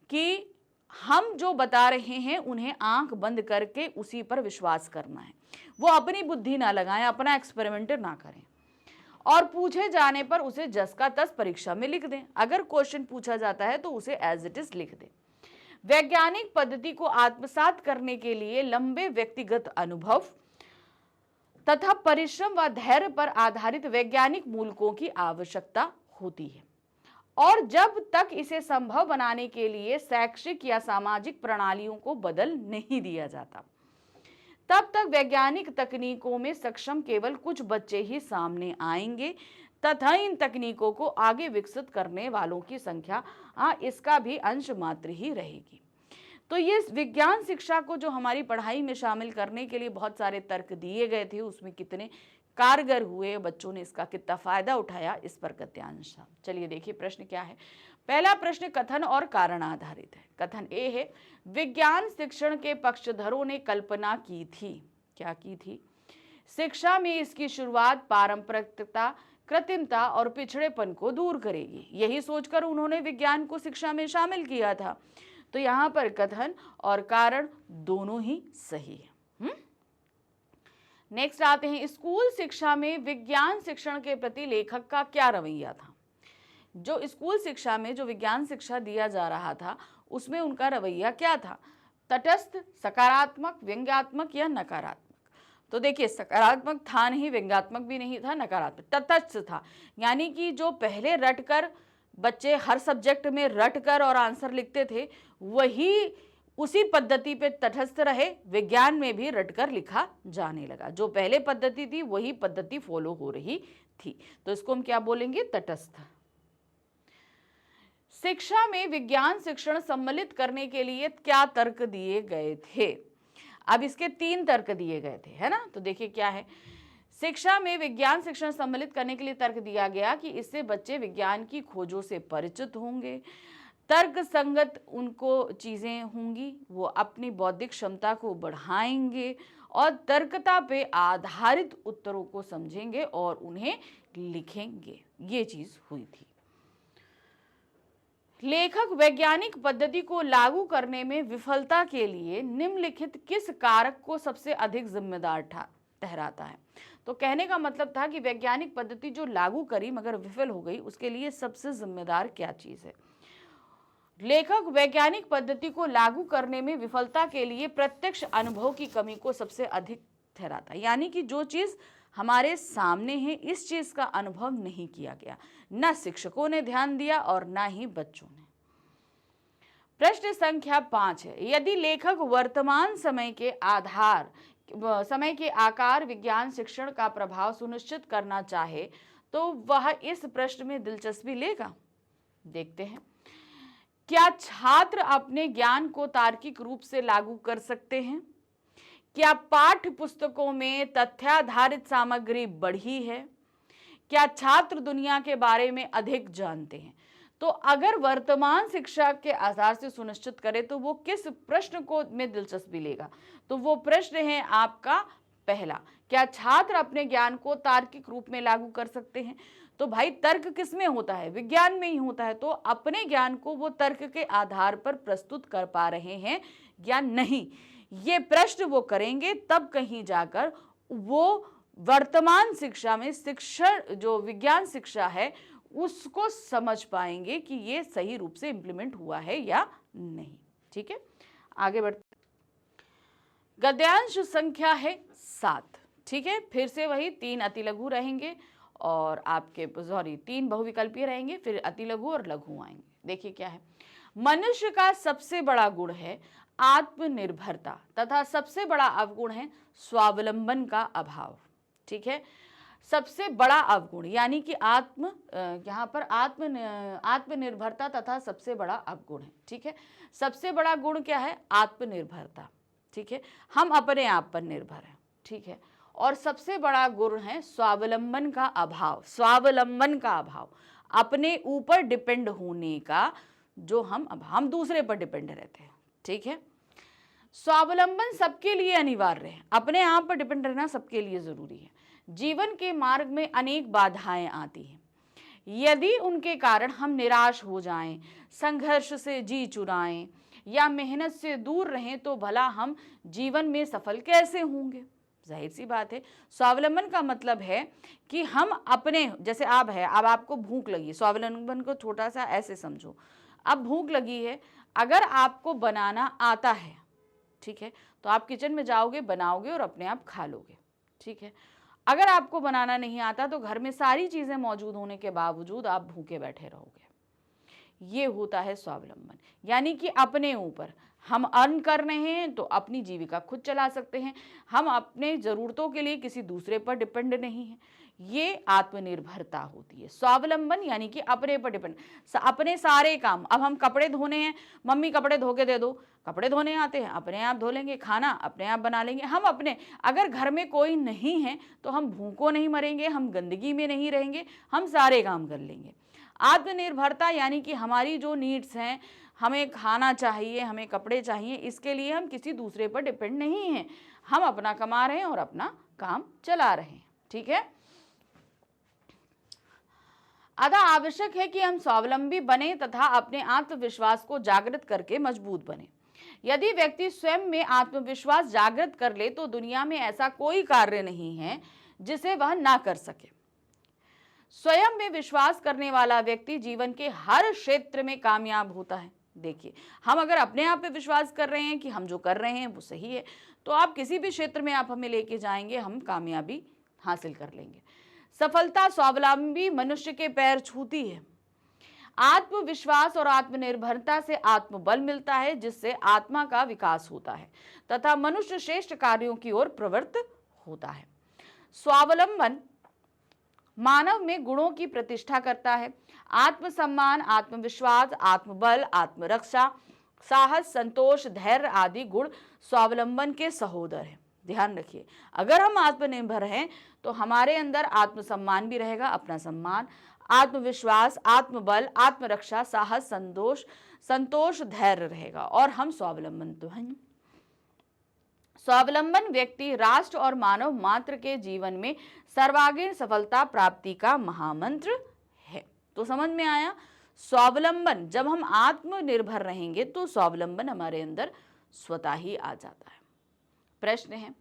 कि हम जो बता रहे हैं उन्हें आंख बंद करके उसी पर विश्वास करना है, वो अपनी बुद्धि ना लगाएं, अपना एक्सपेरिमेंट ना करें और पूछे जाने पर उसे जस का तस परीक्षा में लिख दें। अगर क्वेश्चन पूछा जाता है तो उसे एज इट इज लिख दें। वैज्ञानिक पद्धति को आत्मसात करने के लिए लंबे व्यक्तिगत अनुभव तथा परिश्रम व धैर्य पर आधारित वैज्ञानिक मूलकों की आवश्यकता होती है और जब तक इसे संभव बनाने के लिए शैक्षिक या सामाजिक प्रणालियों को बदल नहीं दिया जाता तब तक वैज्ञानिक तकनीकों में सक्षम केवल कुछ बच्चे ही सामने आएंगे तथा इन तकनीकों को आगे विकसित करने वालों की संख्या इसका भी अंश मात्र ही रहेगी। तो ये विज्ञान शिक्षा को जो हमारी पढ़ाई में शामिल करने के लिए बहुत सारे तर्क दिए गए थे, उसमें कितने कारगर हुए, बच्चों ने इसका कितना फायदा उठाया, इस पर गद्यांश था। चलिए देखिए प्रश्न क्या है। पहला प्रश्न कथन और कारण आधारित है। कथन ए है, विज्ञान शिक्षण के पक्षधरों ने कल्पना की थी, क्या की थी, शिक्षा में इसकी शुरुआत पारंपरिकता, कृत्रिमता और पिछड़ेपन को दूर करेगी। यही सोचकर उन्होंने विज्ञान को शिक्षा में शामिल किया था। तो यहाँ पर कथन और कारण दोनों ही सही है। नेक्स्ट आते हैं, स्कूल शिक्षा में विज्ञान शिक्षण के प्रति लेखक का क्या रवैया था। जो स्कूल शिक्षा में जो विज्ञान शिक्षा दिया जा रहा था उसमें उनका रवैया क्या था, तटस्थ, सकारात्मक, व्यंग्यात्मक या नकारात्मक। तो देखिए सकारात्मक था नहीं, व्यंग्यात्मक भी नहीं था, नकारात्मक, तटस्थ था। यानी कि जो पहले रटकर बच्चे हर सब्जेक्ट में रटकर और आंसर लिखते थे वही उसी पद्धति पे तटस्थ रहे, विज्ञान में भी रटकर लिखा जाने लगा। जो पहले पद्धति थी वही पद्धति फॉलो हो रही थी, तो इसको हम क्या बोलेंगे, तटस्थ। शिक्षा में विज्ञान शिक्षण सम्मिलित करने के लिए क्या तर्क दिए गए थे। अब इसके 3 तर्क दिए गए थे, है ना। तो देखिए क्या है, शिक्षा में विज्ञान शिक्षण सम्मिलित करने के लिए तर्क दिया गया कि इससे बच्चे विज्ञान की खोजों से परिचित होंगे, तर्क संगत उनको चीजें होंगी, वो अपनी बौद्धिक क्षमता को बढ़ाएंगे और तर्कता पे आधारित उत्तरों को समझेंगे और उन्हें लिखेंगे। ये चीज हुई थी। लेखक वैज्ञानिक पद्धति को लागू करने में विफलता के लिए निम्नलिखित किस कारक को सबसे अधिक जिम्मेदार ठहराता है। तो कहने का मतलब था कि वैज्ञानिक पद्धति जो लागू करी मगर विफल हो गई, उसके लिए सबसे जिम्मेदार क्या चीज है। लेखक वैज्ञानिक पद्धति को लागू करने में विफलता के लिए प्रत्यक्ष अनुभव की कमी को सबसे अधिक ठहराता है। यानी कि जो चीज हमारे सामने है इस चीज का अनुभव नहीं किया गया, न शिक्षकों ने ध्यान दिया और न ही बच्चों ने। प्रश्न संख्या 5 है, यदि लेखक वर्तमान समय के आकार विज्ञान शिक्षण का प्रभाव सुनिश्चित करना चाहे तो वह इस प्रश्न में दिलचस्पी लेगा। देखते हैं। क्या छात्र अपने ज्ञान को तार्किक रूप से लागू कर सकते हैं? क्या पाठ्य पुस्तकों में तथ्याधारित सामग्री बढ़ी है? क्या छात्र दुनिया के बारे में अधिक जानते हैं? तो अगर वर्तमान शिक्षा के आधार से सुनिश्चित करें तो वो किस प्रश्न को में दिलचस्पी लेगा? तो वो प्रश्न है आपका पहला, क्या छात्र अपने ज्ञान को तार्किक रूप में लागू कर सकते हैं? तो भाई तर्क किस में होता है? विज्ञान में ही होता है। तो अपने ज्ञान को वो तर्क के आधार पर प्रस्तुत कर पा रहे हैं या नहीं, ये प्रश्न वो करेंगे, तब कहीं जाकर वो वर्तमान शिक्षा में शिक्षण जो विज्ञान शिक्षा है उसको समझ पाएंगे कि ये सही रूप से इंप्लीमेंट हुआ है या नहीं। ठीक है, आगे बढ़ते। गद्यांश संख्या है 7। ठीक है, फिर से वही 3 अतिलघु रहेंगे और आपके 3 बहुविकल्पीय रहेंगे, फिर अतिलघु और लघु आएंगे। देखिए क्या है, मनुष्य का सबसे बड़ा गुण है आत्मनिर्भरता तथा सबसे बड़ा अवगुण है स्वावलंबन का अभाव। ठीक है, सबसे बड़ा अवगुण यानी कि यहाँ पर आत्मनिर्भरता तथा सबसे बड़ा अवगुण है। ठीक है, सबसे बड़ा गुण क्या है? आत्मनिर्भरता। ठीक है, हम अपने आप पर निर्भर हैं। ठीक है, और सबसे बड़ा गुण है स्वावलंबन का अभाव। स्वावलंबन का अभाव, अपने ऊपर डिपेंड होने का, जो हम दूसरे पर डिपेंड रहते हैं। ठीक है, स्वावलंबन सबके लिए अनिवार्य है। अपने आप पर डिपेंड रहना सबके लिए जरूरी है। जीवन के मार्ग में अनेक बाधाएं आती हैं। यदि उनके कारण हम निराश हो जाएं, संघर्ष से जी चुराएं या मेहनत से दूर रहें तो भला हम जीवन में सफल कैसे होंगे? जाहिर सी बात है, स्वावलंबन का मतलब है कि हम अपने, जैसे अब आपको भूख लगी, स्वावलंबन को छोटा सा ऐसे समझो। अब भूख लगी है, अगर आपको बनाना आता है, ठीक है, तो आप किचन में जाओगे, बनाओगे और अपने आप खा लोगे। ठीक है, अगर आपको बनाना नहीं आता तो घर में सारी चीजें मौजूद होने के बावजूद आप भूखे बैठे रहोगे। ये होता है स्वावलंबन, यानी कि अपने ऊपर हम अर्न कर रहे हैं तो अपनी जीविका खुद चला सकते हैं, हम अपने जरूरतों के लिए किसी दूसरे पर डिपेंड नहीं है। ये आत्मनिर्भरता होती है। स्वावलंबन यानी कि अपने पर डिपेंड, अपने सारे काम। अब हम कपड़े धोने हैं, मम्मी कपड़े धो के दे दो, कपड़े धोने आते हैं, अपने आप धो लेंगे, खाना अपने आप बना लेंगे। हम अपने, अगर घर में कोई नहीं है तो हम भूखों नहीं मरेंगे, हम गंदगी में नहीं रहेंगे, हम सारे काम कर लेंगे। आत्मनिर्भरता यानी कि हमारी जो नीड्स हैं, हमें खाना चाहिए, हमें कपड़े चाहिए, इसके लिए हम किसी दूसरे पर डिपेंड नहीं हैं, हम अपना कमा रहे हैं और अपना काम चला रहे हैं। ठीक है, अतः आवश्यक है कि हम स्वावलंबी बने तथा अपने आत्मविश्वास को जागृत करके मजबूत बने। यदि व्यक्ति स्वयं में आत्मविश्वास जागृत कर ले तो दुनिया में ऐसा कोई कार्य नहीं है जिसे वह ना कर सके। स्वयं में विश्वास करने वाला व्यक्ति जीवन के हर क्षेत्र में कामयाब होता है। देखिए, हम अगर अपने आप पे विश्वास कर रहे हैं कि हम जो कर रहे हैं वो सही है, तो आप किसी भी क्षेत्र में आप हमें लेके जाएंगे, हम कामयाबी हासिल कर लेंगे। सफलता स्वावलंबी मनुष्य के पैर छूती है। आत्मविश्वास और आत्मनिर्भरता से आत्मबल मिलता है, जिससे आत्मा का विकास होता है तथा मनुष्य श्रेष्ठ कार्यों की ओर प्रवृत्त होता है। स्वावलंबन मानव में गुणों की प्रतिष्ठा करता है। आत्मसम्मान, आत्मविश्वास, आत्मबल, आत्मरक्षा, साहस, संतोष, धैर्य आदि गुण स्वावलंबन के सहोदर हैं। ध्यान रखिए, अगर हम आत्मनिर्भर हैं तो हमारे अंदर आत्मसम्मान भी रहेगा, अपना सम्मान, आत्मविश्वास, आत्मबल, आत्मरक्षा, साहस, संतोष, धैर्य रहेगा और हम स्वावलंबन तो हैं। स्वावलंबन व्यक्ति, राष्ट्र और मानव मात्र के जीवन में सर्वांगीण सफलता प्राप्ति का महामंत्र है। तो समझ में आया, स्वावलंबन, जब हम आत्मनिर्भर रहेंगे तो स्वावलंबन हमारे अंदर स्वतः ही आ जाता है। प्रश्न है,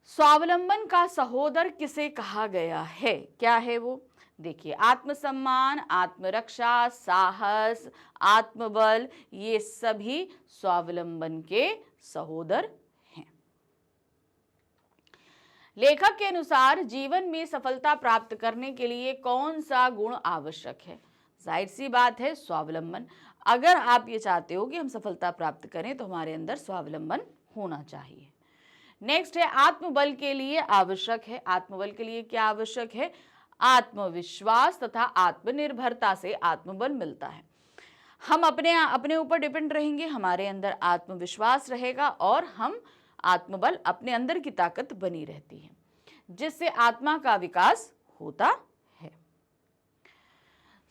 स्वावलंबन का सहोदर किसे कहा गया है? क्या है वो? देखिए, आत्मसम्मान, आत्मरक्षा, साहस, आत्मबल, ये सभी स्वावलंबन के सहोदर हैं। लेखक के अनुसार जीवन में सफलता प्राप्त करने के लिए कौन सा गुण आवश्यक है? जाहिर सी बात है, स्वावलंबन। अगर आप ये चाहते हो कि हम सफलता प्राप्त करें तो हमारे अंदर स्वावलंबन होना चाहिए। नेक्स्ट है, आत्मबल के लिए आवश्यक है। आत्मबल के लिए क्या आवश्यक है? आत्मविश्वास तथा आत्मनिर्भरता से आत्मबल मिलता है। हम अपने ऊपर डिपेंड रहेंगे, हमारे अंदर आत्मविश्वास रहेगा और हम आत्मबल, अपने अंदर की ताकत बनी रहती है, जिससे आत्मा का विकास होता है।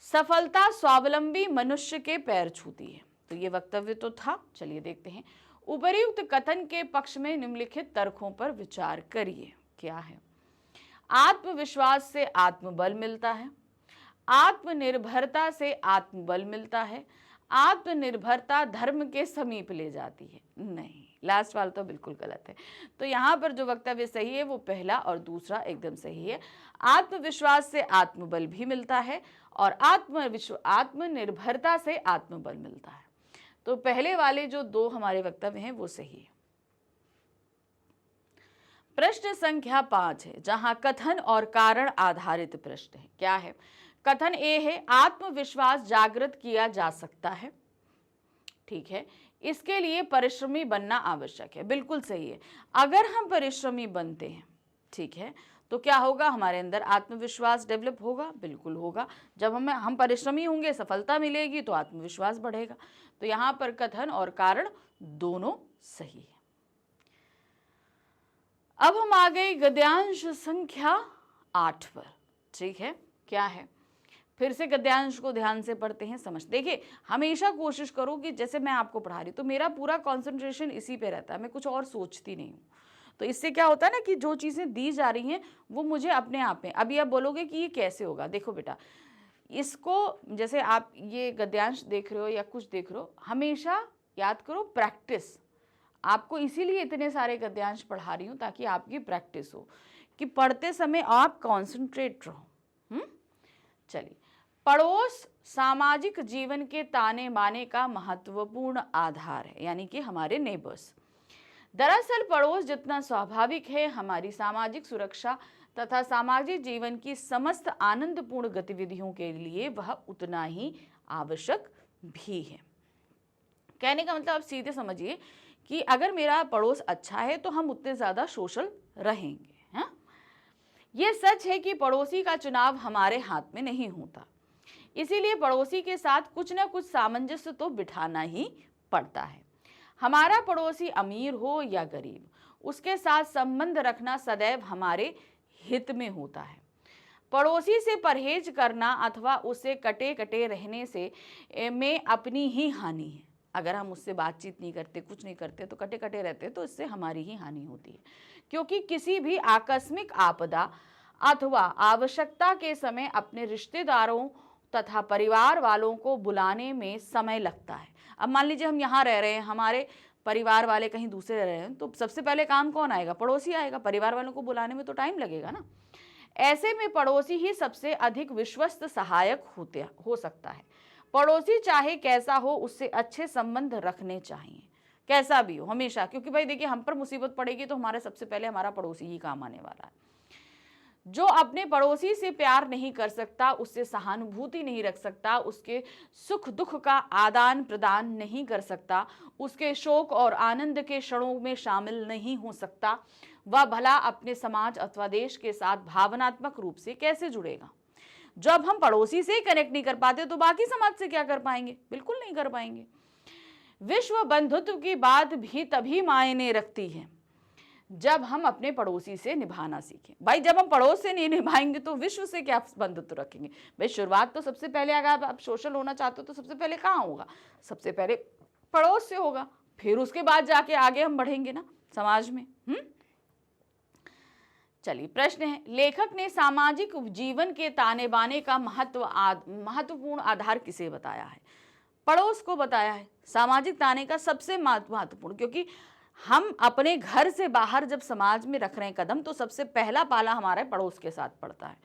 सफलता स्वावलंबी मनुष्य के पैर छूती है। तो ये वक्तव्य तो था। चलिए देखते हैं, उपर्युक्त कथन के पक्ष में निम्नलिखित तर्कों पर विचार करिए। क्या है? आत्मविश्वास से आत्मबल मिलता है, आत्मनिर्भरता से आत्मबल मिलता है, आत्मनिर्भरता धर्म के समीप ले जाती है। नहीं, लास्ट वाला तो बिल्कुल गलत है। तो यहाँ पर जो वक्तव्य सही है वो पहला और दूसरा एकदम सही है। आत्मविश्वास से आत्मबल भी मिलता है और आत्मनिर्भरता से आत्मबल मिलता है। तो पहले वाले जो दो हमारे वक्तव्य हैं वो सही है। प्रश्न संख्या 5 है, जहां कथन और कारण आधारित प्रश्न है। क्या है? कथन ए है, आत्मविश्वास जागृत किया जा सकता है। ठीक है, इसके लिए परिश्रमी बनना आवश्यक है। बिल्कुल सही है। अगर हम परिश्रमी बनते हैं, ठीक है, तो क्या होगा? हमारे अंदर आत्मविश्वास डेवलप होगा। बिल्कुल होगा। जब हम परिश्रमी होंगे, सफलता मिलेगी, तो आत्मविश्वास बढ़ेगा। तो यहां पर कथन और कारण दोनों सही है। अब हम आ गए गद्यांश संख्या 8 पर। ठीक है, क्या है? फिर से गद्यांश को ध्यान से पढ़ते हैं, समझ। देखिए, हमेशा कोशिश करो कि जैसे मैं आपको पढ़ा रही तो मेरा पूरा कंसंट्रेशन इसी पे रहता है, मैं कुछ और सोचती नहीं हूँ। तो इससे क्या होता है ना कि जो चीज़ें दी जा रही हैं वो मुझे अपने आप में, अभी आप बोलोगे कि ये कैसे होगा, देखो बेटा, इसको जैसे आप ये गद्यांश देख रहे हो या कुछ देख रहे हो, हमेशा याद करो प्रैक्टिस। आपको इसीलिए इतने सारे गद्यांश पढ़ा रही हूँ ताकि आपकी प्रैक्टिस हो, कि पढ़ते समय आप कॉन्सेंट्रेट रहो। चलिए, पड़ोस सामाजिक जीवन के ताने बाने का महत्वपूर्ण आधार है, यानी कि हमारे नेबर्स। दरअसल पड़ोस जितना स्वाभाविक है, हमारी सामाजिक सुरक्षा तथा सामाजिक जीवन की समस्त आनंदपूर्ण गतिविधियों के लिए वह उतना ही आवश्यक भी है। कहने का मतलब आप सीधे समझिए कि अगर मेरा पड़ोस अच्छा है तो हम उतने ज़्यादा सोशल रहेंगे। हाँ, ये सच है कि पड़ोसी का चुनाव हमारे हाथ में नहीं होता, इसीलिए पड़ोसी के साथ कुछ ना कुछ सामंजस्य तो बिठाना ही पड़ता है। हमारा पड़ोसी अमीर हो या गरीब, उसके साथ संबंध रखना सदैव हमारे हित में होता है। पड़ोसी से परहेज करना अथवा उससे कटे कटे रहने से में अपनी ही हानि है। अगर हम उससे बातचीत नहीं करते, कुछ नहीं करते, तो कटे कटे रहते, तो इससे हमारी ही हानि होती है। क्योंकि किसी भी आकस्मिक आपदा अथवा आवश्यकता के समय अपने रिश्तेदारों तथा परिवार वालों को बुलाने में समय लगता है। अब मान लीजिए हम यहाँ रह रहे हैं, हमारे परिवार वाले कहीं दूसरे रह रहे हैं, तो सबसे पहले काम कौन आएगा? पड़ोसी आएगा। परिवार वालों को बुलाने में तो टाइम लगेगा ना। ऐसे में पड़ोसी ही सबसे अधिक विश्वस्त सहायक हो सकता है। पड़ोसी चाहे कैसा हो, उससे अच्छे संबंध रखने चाहिए, कैसा भी हो, हमेशा। क्योंकि भाई देखिए, हम पर मुसीबत पड़ेगी तो हमारे सबसे पहले हमारा पड़ोसी ही काम आने वाला है। जो अपने पड़ोसी से प्यार नहीं कर सकता, उससे सहानुभूति नहीं रख सकता, उसके सुख दुख का आदान प्रदान नहीं कर सकता, उसके शोक और आनंद के क्षणों में शामिल नहीं हो सकता, वह भला अपने समाज अथवा देश के साथ भावनात्मक रूप से कैसे जुड़ेगा? जब हम पड़ोसी से कनेक्ट नहीं कर पाते तो बाकी समाज से क्या कर पाएंगे? बिल्कुल नहीं कर पाएंगे। विश्व बंधुत्व की बात भी तभी मायने रखती है जब हम अपने पड़ोसी से निभाना सीखें। भाई जब हम पड़ोस से नहीं निभाएंगे तो विश्व से क्या बंधुत्व रखेंगे? भाई शुरुआत तो सबसे पहले, अगर आप सोशल होना चाहते हो तो सबसे पहले कहाँ होगा? सबसे पहले पड़ोस से होगा, फिर उसके बाद जाके आगे हम बढ़ेंगे ना समाज में। चलिए, प्रश्न है, लेखक ने सामाजिक जीवन के ताने बाने का महत्वपूर्ण आधार किसे बताया है? पड़ोस को बताया है। सामाजिक ताने का सबसे महत्वपूर्ण, क्योंकि हम अपने घर से बाहर जब समाज में रख रहे हैं कदम, तो सबसे पहला पाला हमारे पड़ोस के साथ पड़ता है।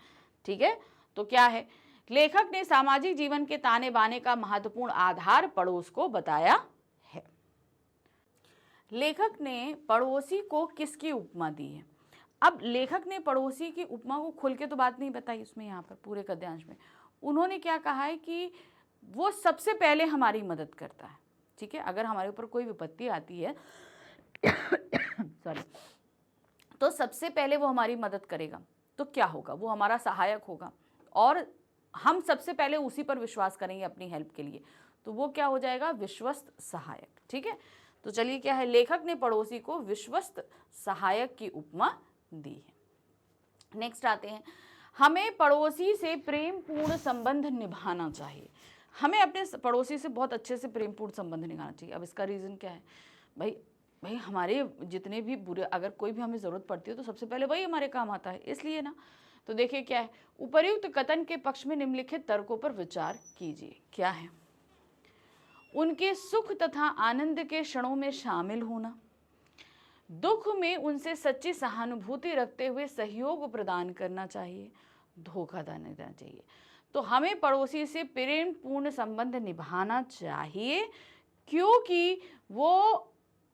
ठीक है, तो क्या है? लेखक ने सामाजिक जीवन के ताने बाने का महत्वपूर्ण आधार पड़ोस को बताया है। लेखक ने पड़ोसी को किसकी उपमा दी है? अब लेखक ने पड़ोसी की उपमा को खुल के तो बात नहीं बताई उसमें, यहाँ पर पूरे गद्यांश में उन्होंने क्या कहा है कि वो सबसे पहले हमारी मदद करता है। ठीक है, अगर हमारे ऊपर कोई विपत्ति आती है सॉरी, तो सबसे पहले वो हमारी मदद करेगा। तो क्या होगा? वो हमारा सहायक होगा और हम सबसे पहले उसी पर विश्वास करेंगे अपनी हेल्प के लिए। तो वो क्या हो जाएगा, विश्वस्त सहायक। ठीक है, तो चलिए क्या है, लेखक ने पड़ोसी को विश्वस्त सहायक की उपमा दी है। नेक्स्ट आते हैं, हमें पड़ोसी से प्रेम पूर्ण संबंध निभाना चाहिए। हमें अपने पड़ोसी से बहुत अच्छे से प्रेम पूर्ण संबंध निभाना चाहिए। अब इसका रीज़न क्या है, भाई हमारे जितने भी बुरे, अगर कोई भी हमें ज़रूरत पड़ती है तो सबसे पहले वही हमारे काम आता है, इसलिए ना। तो देखिए क्या है, उपर्युक्त कथन के पक्ष में निम्नलिखित तर्कों पर विचार कीजिए। क्या है, उनके सुख तथा आनंद के क्षणों में शामिल होना, दुख में उनसे सच्ची सहानुभूति रखते हुए सहयोग प्रदान करना चाहिए, धोखा नहीं देना चाहिए। तो हमें पड़ोसी से प्रेम पूर्ण संबंध निभाना चाहिए, क्योंकि वो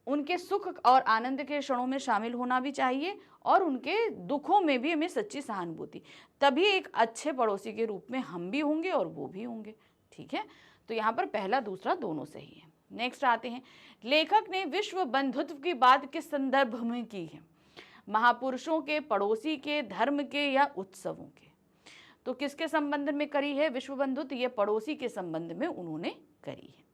उनके सुख और आनंद के क्षणों में शामिल होना भी चाहिए, और उनके दुखों में भी हमें सच्ची सहानुभूति, तभी एक अच्छे पड़ोसी के रूप में हम भी होंगे और वो भी होंगे। ठीक है, तो यहाँ पर पहला दूसरा दोनों सही है। नेक्स्ट आते हैं, लेखक ने विश्व बंधुत्व की बात किस संदर्भ में की है, महापुरुषों के, पड़ोसी के, धर्म के या उत्सवों के। तो किसके संबंध में करी है विश्व बंधुत्व, ये पड़ोसी के संबंध में उन्होंने करी है।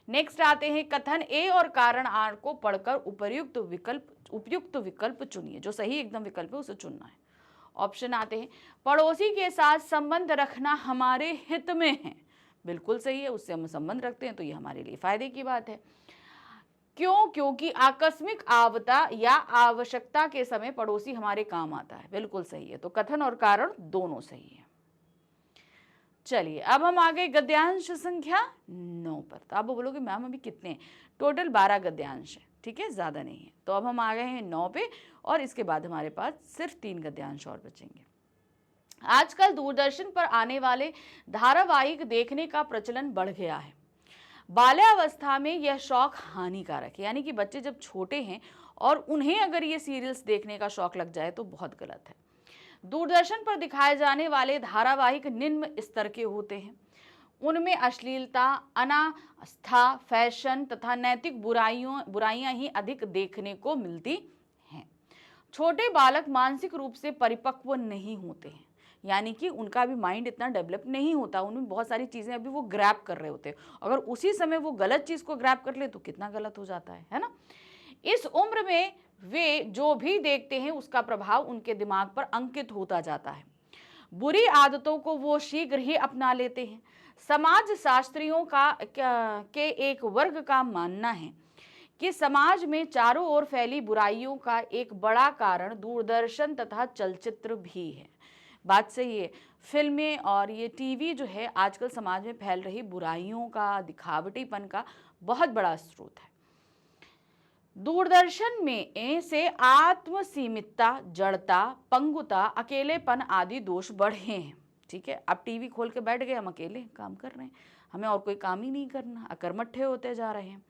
नेक्स्ट आते हैं, कथन ए और कारण आर को पढ़कर उपयुक्त विकल्प चुनिए। जो सही एकदम विकल्प है उसे चुनना है। ऑप्शन आते हैं, पड़ोसी के साथ संबंध रखना हमारे हित में है। बिल्कुल सही है, उससे हम संबंध रखते हैं तो ये हमारे लिए फायदे की बात है। क्यों, क्योंकि आकस्मिक आपदा या आवश्यकता के समय पड़ोसी हमारे काम आता है। बिल्कुल सही है, तो कथन और कारण दोनों सही है। चलिए अब हम आ गए गद्यांश संख्या 9 पर। तो आप बोलोगे मैम अभी कितने, टोटल 12 गद्यांश है। ठीक है, ज्यादा नहीं है। तो अब हम आ गए हैं 9 पे, और इसके बाद हमारे पास सिर्फ 3 गद्यांश और बचेंगे। आजकल दूरदर्शन पर आने वाले धारावाहिक देखने का प्रचलन बढ़ गया है। बाल्यावस्था में यह शौक हानिकारक है, यानी कि बच्चे जब छोटे हैं और उन्हें अगर ये सीरियल्स देखने का शौक लग जाए तो बहुत गलत है। दूरदर्शन पर दिखाए जाने वाले धारावाहिक निम्न स्तर के होते हैं। उनमें अश्लीलता, अनास्था, फैशन तथा नैतिक बुराइयां ही अधिक देखने को मिलती हैं। छोटे बालक मानसिक रूप से परिपक्व नहीं होते हैं, यानी कि उनका भी माइंड इतना डेवलप नहीं होता, उनमें बहुत सारी चीज़ें अभी वो ग्रैब कर रहे होते हैं। अगर उसी समय वो गलत चीज़ को ग्रैब कर ले तो कितना गलत हो जाता है ना। इस उम्र में वे जो भी देखते हैं उसका प्रभाव उनके दिमाग पर अंकित होता जाता है। बुरी आदतों को वो शीघ्र ही अपना लेते हैं। समाज शास्त्रियों के एक वर्ग का मानना है कि समाज में चारों ओर फैली बुराइयों का एक बड़ा कारण दूरदर्शन तथा चलचित्र भी है। बात सही है, फिल्में और ये टीवी जो है आजकल समाज में फैल रही बुराइयों का, दिखावटीपन का बहुत बड़ा स्रोत है। दूरदर्शन में से आत्मसीमितता, जड़ता, पंगुता, अकेलेपन आदि दोष बढ़े हैं। ठीक है, अब टीवी खोल के बैठ गए, हम अकेले काम कर रहे हैं, हमें और कोई काम ही नहीं करना, अकर्मठ्य होते जा रहे हैं।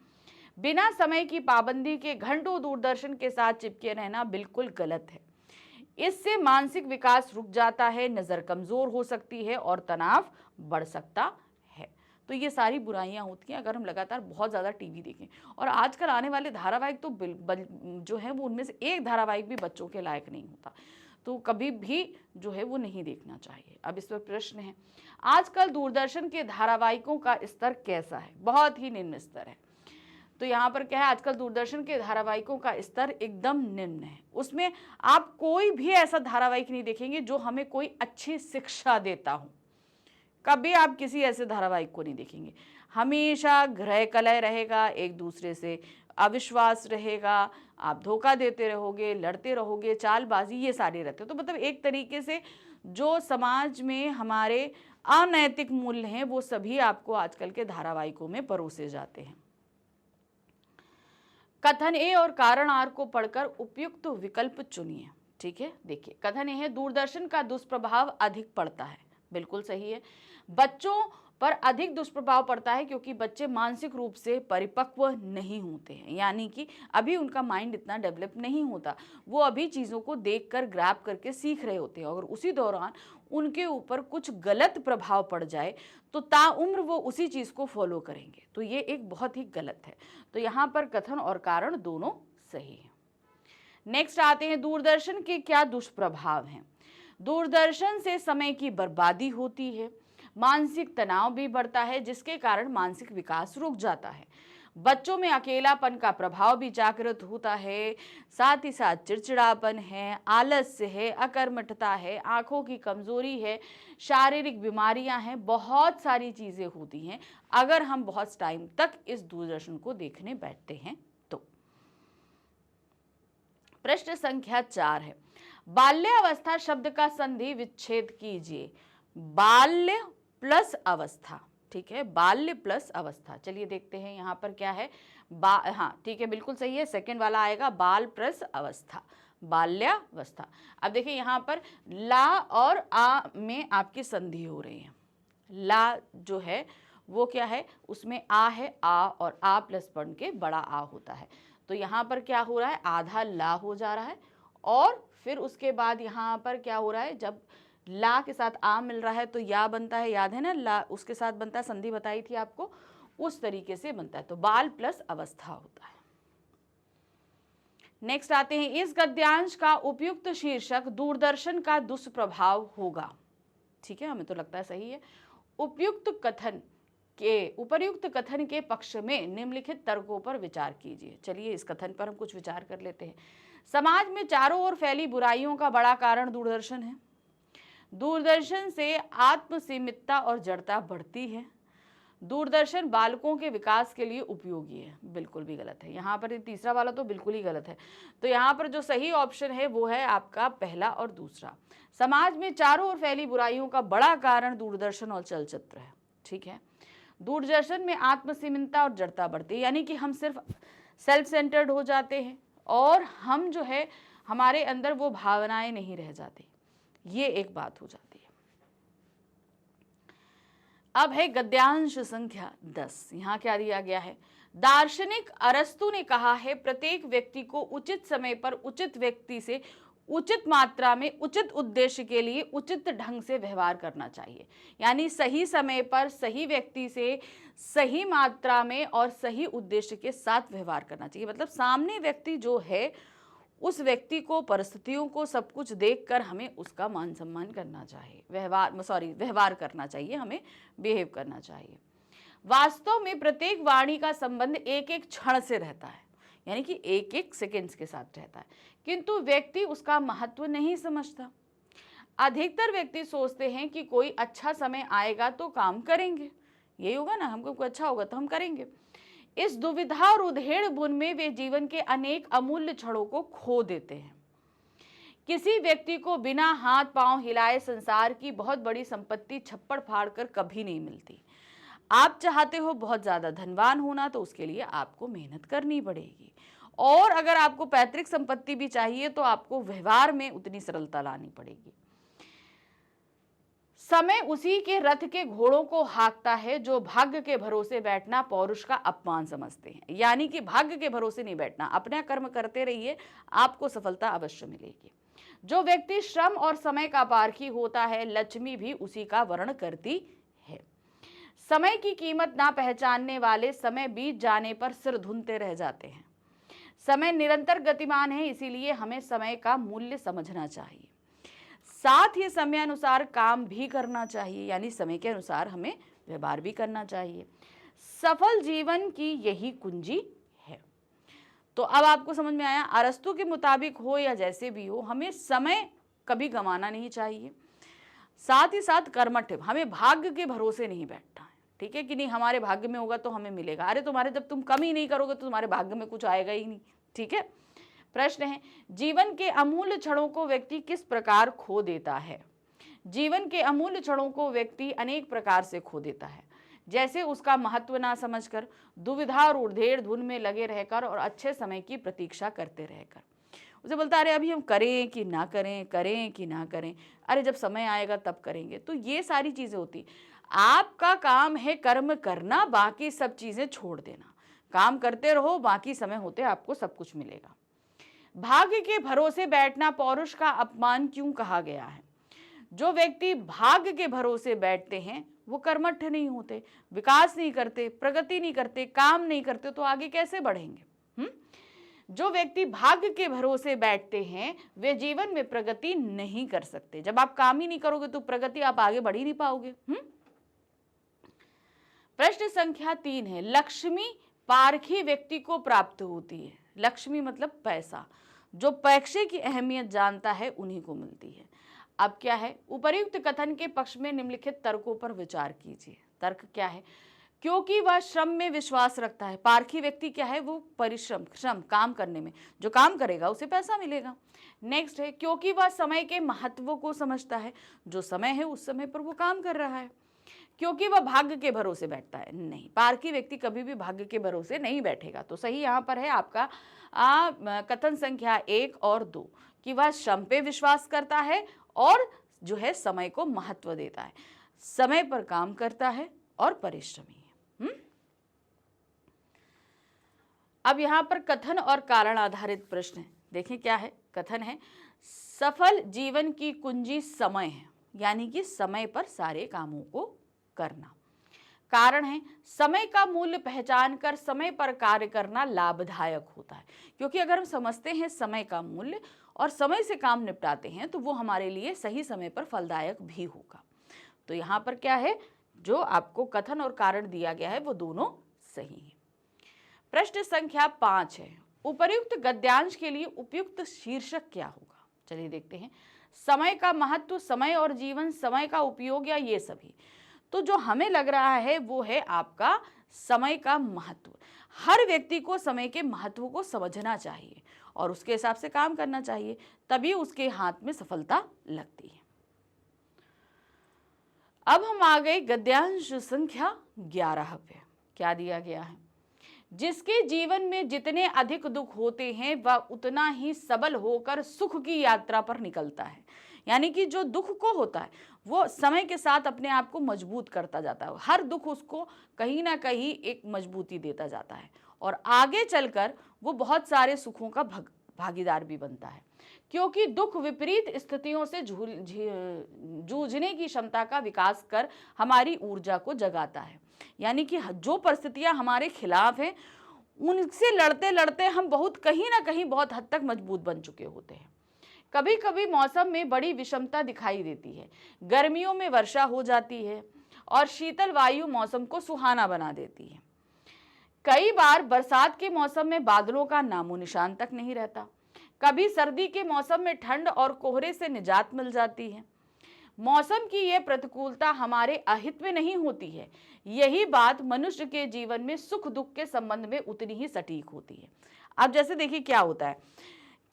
बिना समय की पाबंदी के घंटों दूरदर्शन के साथ चिपके रहना बिल्कुल गलत है। इससे मानसिक विकास रुक जाता है, नज़र कमज़ोर हो सकती है और तनाव बढ़ सकता है। तो ये सारी बुराइयां होती हैं अगर हम लगातार बहुत ज़्यादा टीवी देखें। और आजकल आने वाले धारावाहिक तो जो है वो उनमें से एक धारावाहिक भी बच्चों के लायक नहीं होता, तो कभी भी जो है वो नहीं देखना चाहिए। अब इस पर प्रश्न है, आजकल दूरदर्शन के धारावाहिकों का स्तर कैसा है? बहुत ही निम्न स्तर है। तो यहाँ पर क्या है, आजकल दूरदर्शन के धारावाहिकों का स्तर एकदम निम्न है। उसमें आप कोई भी ऐसा धारावाहिक नहीं देखेंगे जो हमें कोई अच्छी शिक्षा देता हो। कभी आप किसी ऐसे धारावाहिक को नहीं देखेंगे। हमेशा गृह कलह रहेगा, एक दूसरे से अविश्वास रहेगा, आप धोखा देते रहोगे, लड़ते रहोगे, चालबाजी, ये सारे रहते हैं। तो मतलब एक तरीके से जो समाज में हमारे अनैतिक मूल्य हैं वो सभी आपको आजकल के धारावाहिकों में परोसे जाते हैं। कथन ए और कारण आर को पढ़कर उपयुक्त विकल्प चुनिए। ठीक है, देखिए कथन ए है, दूरदर्शन का दुष्प्रभाव अधिक पड़ता है। बिल्कुल सही है, बच्चों पर अधिक दुष्प्रभाव पड़ता है क्योंकि बच्चे मानसिक रूप से परिपक्व नहीं होते हैं, यानी कि अभी उनका माइंड इतना डेवलप नहीं होता, वो अभी चीज़ों को देखकर ग्रैब करके सीख रहे होते हैं। अगर उसी दौरान उनके ऊपर कुछ गलत प्रभाव पड़ जाए तो ताउम्र वो उसी चीज़ को फॉलो करेंगे, तो ये एक बहुत ही गलत है। तो यहाँ पर कथन और कारण दोनों सही है। नेक्स्ट आते हैं, दूरदर्शन के क्या दुष्प्रभाव हैं? दूरदर्शन से समय की बर्बादी होती है, मानसिक तनाव भी बढ़ता है, जिसके कारण मानसिक विकास रुक जाता है। बच्चों में अकेलापन का प्रभाव भी जागृत होता है, साथ ही साथ चिड़चिड़ापन है, आलस्य है, अकर्मठता है, आंखों की कमजोरी है, शारीरिक बीमारियां हैं, बहुत सारी चीजें होती हैं अगर हम बहुत टाइम तक इस दूरदर्शन को देखने बैठते हैं तो। प्रश्न संख्या 4 है, बाल्यावस्था शब्द का संधि विच्छेद कीजिए। बाल्य प्लस अवस्था, ठीक है, बाल्य प्लस अवस्था। चलिए देखते हैं यहाँ पर क्या है। हाँ ठीक है, बिल्कुल सही है, सेकंड वाला आएगा, बाल प्लस अवस्था, बाल्यावस्था। अब देखिए यहाँ पर ला और आ में आपकी संधि हो रही है। ला जो है वो क्या है, उसमें आ है, आ और आ प्लस बन के बड़ा आ होता है। तो यहाँ पर क्या हो रहा है, आधा ला हो जा रहा है, और फिर उसके बाद यहाँ पर क्या हो रहा है, जब ला के साथ आ मिल रहा है तो या बनता है, याद है ना, ला उसके साथ बनता है, संधि बताई थी आपको, उस तरीके से बनता है। तो बाल प्लस अवस्था होता है। नेक्स्ट आते हैं, इस गद्यांश का उपयुक्त शीर्षक दूरदर्शन का दुष्प्रभाव होगा। ठीक है, हमें तो लगता है सही है। उपर्युक्त कथन के पक्ष में निम्नलिखित तर्कों पर विचार कीजिए। चलिए इस कथन पर हम कुछ विचार कर लेते हैं। समाज में चारों ओर फैली बुराइयों का बड़ा कारण दूरदर्शन है। दूरदर्शन से आत्मसीमितता और जड़ता बढ़ती है। दूरदर्शन बालकों के विकास के लिए उपयोगी है। बिल्कुल भी गलत है, यहाँ पर तीसरा वाला तो बिल्कुल ही गलत है। तो यहाँ पर जो सही ऑप्शन है वो है आपका पहला और दूसरा। समाज में चारों ओर फैली बुराइयों का बड़ा कारण दूरदर्शन और चलचित्र है। ठीक है, दूरदर्शन में आत्मसीमितता और जड़ता बढ़ती है, यानी कि हम सिर्फ सेल्फ सेंटर्ड हो जाते हैं और हम जो है हमारे अंदर वो भावनाएं नहीं रह जाती, ये एक बात हो जाती है। अब है गद्यांश संख्या 10। यहाँ क्या दिया गया है, दार्शनिक अरस्तु ने कहा है प्रत्येक व्यक्ति को उचित समय पर उचित व्यक्ति से उचित मात्रा में उचित उद्देश्य के लिए उचित ढंग से व्यवहार करना चाहिए। यानी सही समय पर सही व्यक्ति से सही मात्रा में और सही उद्देश्य के साथ व्यवहार करना चाहिए। मतलब सामने व्यक्ति जो है उस व्यक्ति को, परिस्थितियों को, सब कुछ देखकर हमें उसका मान सम्मान करना चाहिए, व्यवहार करना चाहिए, हमें बिहेव करना चाहिए। वास्तव में प्रत्येक वाणी का संबंध एक एक क्षण से रहता है, यानी कि एक एक सेकेंड्स के साथ रहता है, किंतु व्यक्ति उसका महत्व नहीं समझता। अधिकतर व्यक्ति सोचते हैं कि कोई अच्छा समय आएगा तो काम करेंगे, यही होगा ना, हमको कोई अच्छा होगा तो हम करेंगे। इस दुविधा और उधेड़ बुन में वे जीवन के अनेक अमूल्य क्षणों को खो देते हैं। किसी व्यक्ति को बिना हाथ पांव हिलाए संसार की बहुत बड़ी संपत्ति छप्पड़ फाड़ कर कभी नहीं मिलती। आप चाहते हो बहुत ज्यादा धनवान होना तो उसके लिए आपको मेहनत करनी पड़ेगी, और अगर आपको पैतृक संपत्ति भी चाहिए तो आपको व्यवहार में उतनी सरलता लानी पड़ेगी। समय उसी के रथ के घोड़ों को हाँकता है जो भाग्य के भरोसे बैठना पौरुष का अपमान समझते हैं। यानी कि भाग्य के भरोसे नहीं बैठना, अपना कर्म करते रहिए, आपको सफलता अवश्य मिलेगी। जो व्यक्ति श्रम और समय का पारखी होता है, लक्ष्मी भी उसी का वर्ण करती है। समय की कीमत ना पहचानने वाले समय बीत जाने पर सिर धुनते रह जाते हैं। समय निरंतर गतिमान है, इसीलिए हमें समय का मूल्य समझना चाहिए। साथ ही समय अनुसार काम भी करना चाहिए, यानी समय के अनुसार हमें व्यवहार भी करना चाहिए। सफल जीवन की यही कुंजी है। तो अब आपको समझ में आया, अरस्तु के मुताबिक हो या जैसे भी हो, हमें समय कभी गंवाना नहीं चाहिए। साथ ही साथ कर्मठ, हमें भाग्य के भरोसे नहीं बैठना है। ठीक है कि नहीं, हमारे भाग्य में होगा तो हमें मिलेगा। अरे तुम्हारे, जब तुम कम ही नहीं करोगे तो तुम्हारे भाग्य में कुछ आएगा ही नहीं। ठीक है, प्रश्न है, जीवन के अमूल्य क्षणों को व्यक्ति किस प्रकार खो देता है। जीवन के अमूल्य क्षणों को व्यक्ति अनेक प्रकार से खो देता है, जैसे उसका महत्व ना समझकर, दुविधा और उधेड़ धुन में लगे रहकर और अच्छे समय की प्रतीक्षा करते रहकर। उसे बोलता अरे अभी हम करें कि ना करें, करें कि ना करें, अरे जब समय आएगा तब करेंगे। तो ये सारी चीजें होती। आपका काम है कर्म करना, बाकी सब चीजें छोड़ देना। काम करते रहो, बाकी समय होते आपको सब कुछ मिलेगा। भाग्य के भरोसे बैठना पौरुष का अपमान क्यों कहा गया है। जो व्यक्ति भाग्य के भरोसे बैठते हैं वो कर्मठ नहीं होते, विकास नहीं करते, प्रगति नहीं करते, काम नहीं करते, तो आगे कैसे बढ़ेंगे। जो व्यक्ति भाग्य के भरोसे बैठते हैं वे जीवन में प्रगति नहीं कर सकते। जब आप काम ही नहीं करोगे तो प्रगति आप आगे बढ़ ही नहीं पाओगे। प्रश्न संख्या 3 है, लक्ष्मी पारखी व्यक्ति को प्राप्त होती है। लक्ष्मी मतलब पैसा, जो पैसे की अहमियत जानता है उन्हीं को मिलती है। अब क्या है, उपर्युक्त कथन के पक्ष में निम्नलिखित तर्कों पर विचार कीजिए। तर्क क्या है, क्योंकि वह श्रम में विश्वास रखता है। पारखी व्यक्ति क्या है, वो परिश्रम, श्रम, काम करने में, जो काम करेगा उसे पैसा मिलेगा। नेक्स्ट है, क्योंकि वह समय के महत्व को समझता है। जो समय है उस समय पर वो काम कर रहा है। क्योंकि वह भाग्य के भरोसे बैठता है। नहीं, पारखी व्यक्ति कभी भी भाग्य के भरोसे नहीं बैठेगा। तो सही यहाँ पर है आपका कथन संख्या 1 और 2 कि वह श्रम पे विश्वास करता है और जो है समय को महत्व देता है, समय पर काम करता है और परिश्रमी है। अब यहाँ पर कथन और कारण आधारित प्रश्न है। देखें क्या है, कथन है, सफल जीवन की कुंजी समय है, यानी कि समय पर सारे कामों को करना। कारण है, समय का मूल्य पहचान कर समय पर कार्य करना लाभदायक होता है, क्योंकि अगर हम समझते हैं समय का मूल्य और समय से काम निपटाते हैं तो वो हमारे लिए सही समय पर फलदायक भी होगा। तो यहाँ पर क्या है, जो आपको कथन और कारण दिया गया है वो दोनों सही है। प्रश्न संख्या 5 है, उपर्युक्त गद्यांश के लिए उपयुक्त शीर्षक क्या होगा। चलिए देखते हैं। समय का महत्व, समय और जीवन, समय का उपयोग या ये सभी। तो जो हमें लग रहा है वो है आपका समय का महत्व। हर व्यक्ति को समय के महत्व को समझना चाहिए और उसके हिसाब से काम करना चाहिए, तभी उसके हाथ में सफलता लगती है। अब हम आ गए गद्यांश संख्या 11 पे। क्या दिया गया है, जिसके जीवन में जितने अधिक दुख होते हैं वह उतना ही सबल होकर सुख की यात्रा पर निकलता है। यानी कि जो दुख को होता है वो समय के साथ अपने आप को मजबूत करता जाता है। हर दुख उसको कहीं ना कहीं एक मजबूती देता जाता है और आगे चलकर वो बहुत सारे सुखों का भागीदार भी बनता है, क्योंकि दुख विपरीत स्थितियों से जूझने की क्षमता का विकास कर हमारी ऊर्जा को जगाता है। यानी कि जो परिस्थितियां हमारे खिलाफ हैं उनसे लड़ते लड़ते हम बहुत कहीं ना कहीं बहुत हद तक मजबूत बन चुके होते हैं। कभी कभी मौसम में बड़ी विषमता दिखाई देती है। गर्मियों में वर्षा हो जाती है और शीतल वायु मौसम को सुहाना बना देती है। कई बार बरसात के मौसम में बादलों का नामो निशान तक नहीं रहता। कभी सर्दी के मौसम में ठंड और कोहरे से निजात मिल जाती है। मौसम की यह प्रतिकूलता हमारे अहित में नहीं होती है। यही बात मनुष्य के जीवन में सुख दुख के संबंध में उतनी ही सटीक होती है। अब जैसे देखिए क्या होता है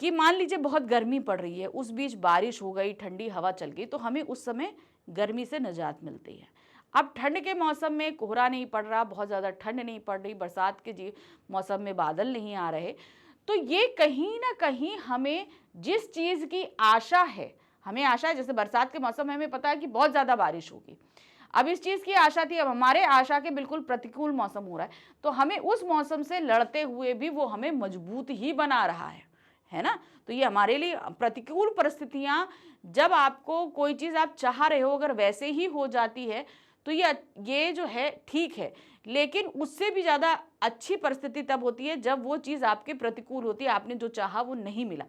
कि मान लीजिए बहुत गर्मी पड़ रही है, उस बीच बारिश हो गई, ठंडी हवा चल गई, तो हमें उस समय गर्मी से निजात मिलती है। अब ठंड के मौसम में कोहरा नहीं पड़ रहा, बहुत ज़्यादा ठंड नहीं पड़ रही, बरसात के मौसम में बादल नहीं आ रहे, तो ये कहीं ना कहीं हमें जिस चीज़ की आशा है, हमें आशा है, जैसे बरसात के मौसम में हमें पता है कि बहुत ज़्यादा बारिश होगी, अब इस चीज़ की आशा थी, अब हमारे आशा के बिल्कुल प्रतिकूल मौसम हो रहा है, तो हमें उस मौसम से लड़ते हुए भी वो हमें मजबूत ही बना रहा है ना। तो ये हमारे लिए प्रतिकूल परिस्थितियां, जब आपको कोई चीज़ आप चाह रहे हो अगर वैसे ही हो जाती है तो ये जो है ठीक है, लेकिन उससे भी ज़्यादा अच्छी परिस्थिति तब होती है जब वो चीज़ आपके प्रतिकूल होती है, आपने जो चाहा वो नहीं मिला,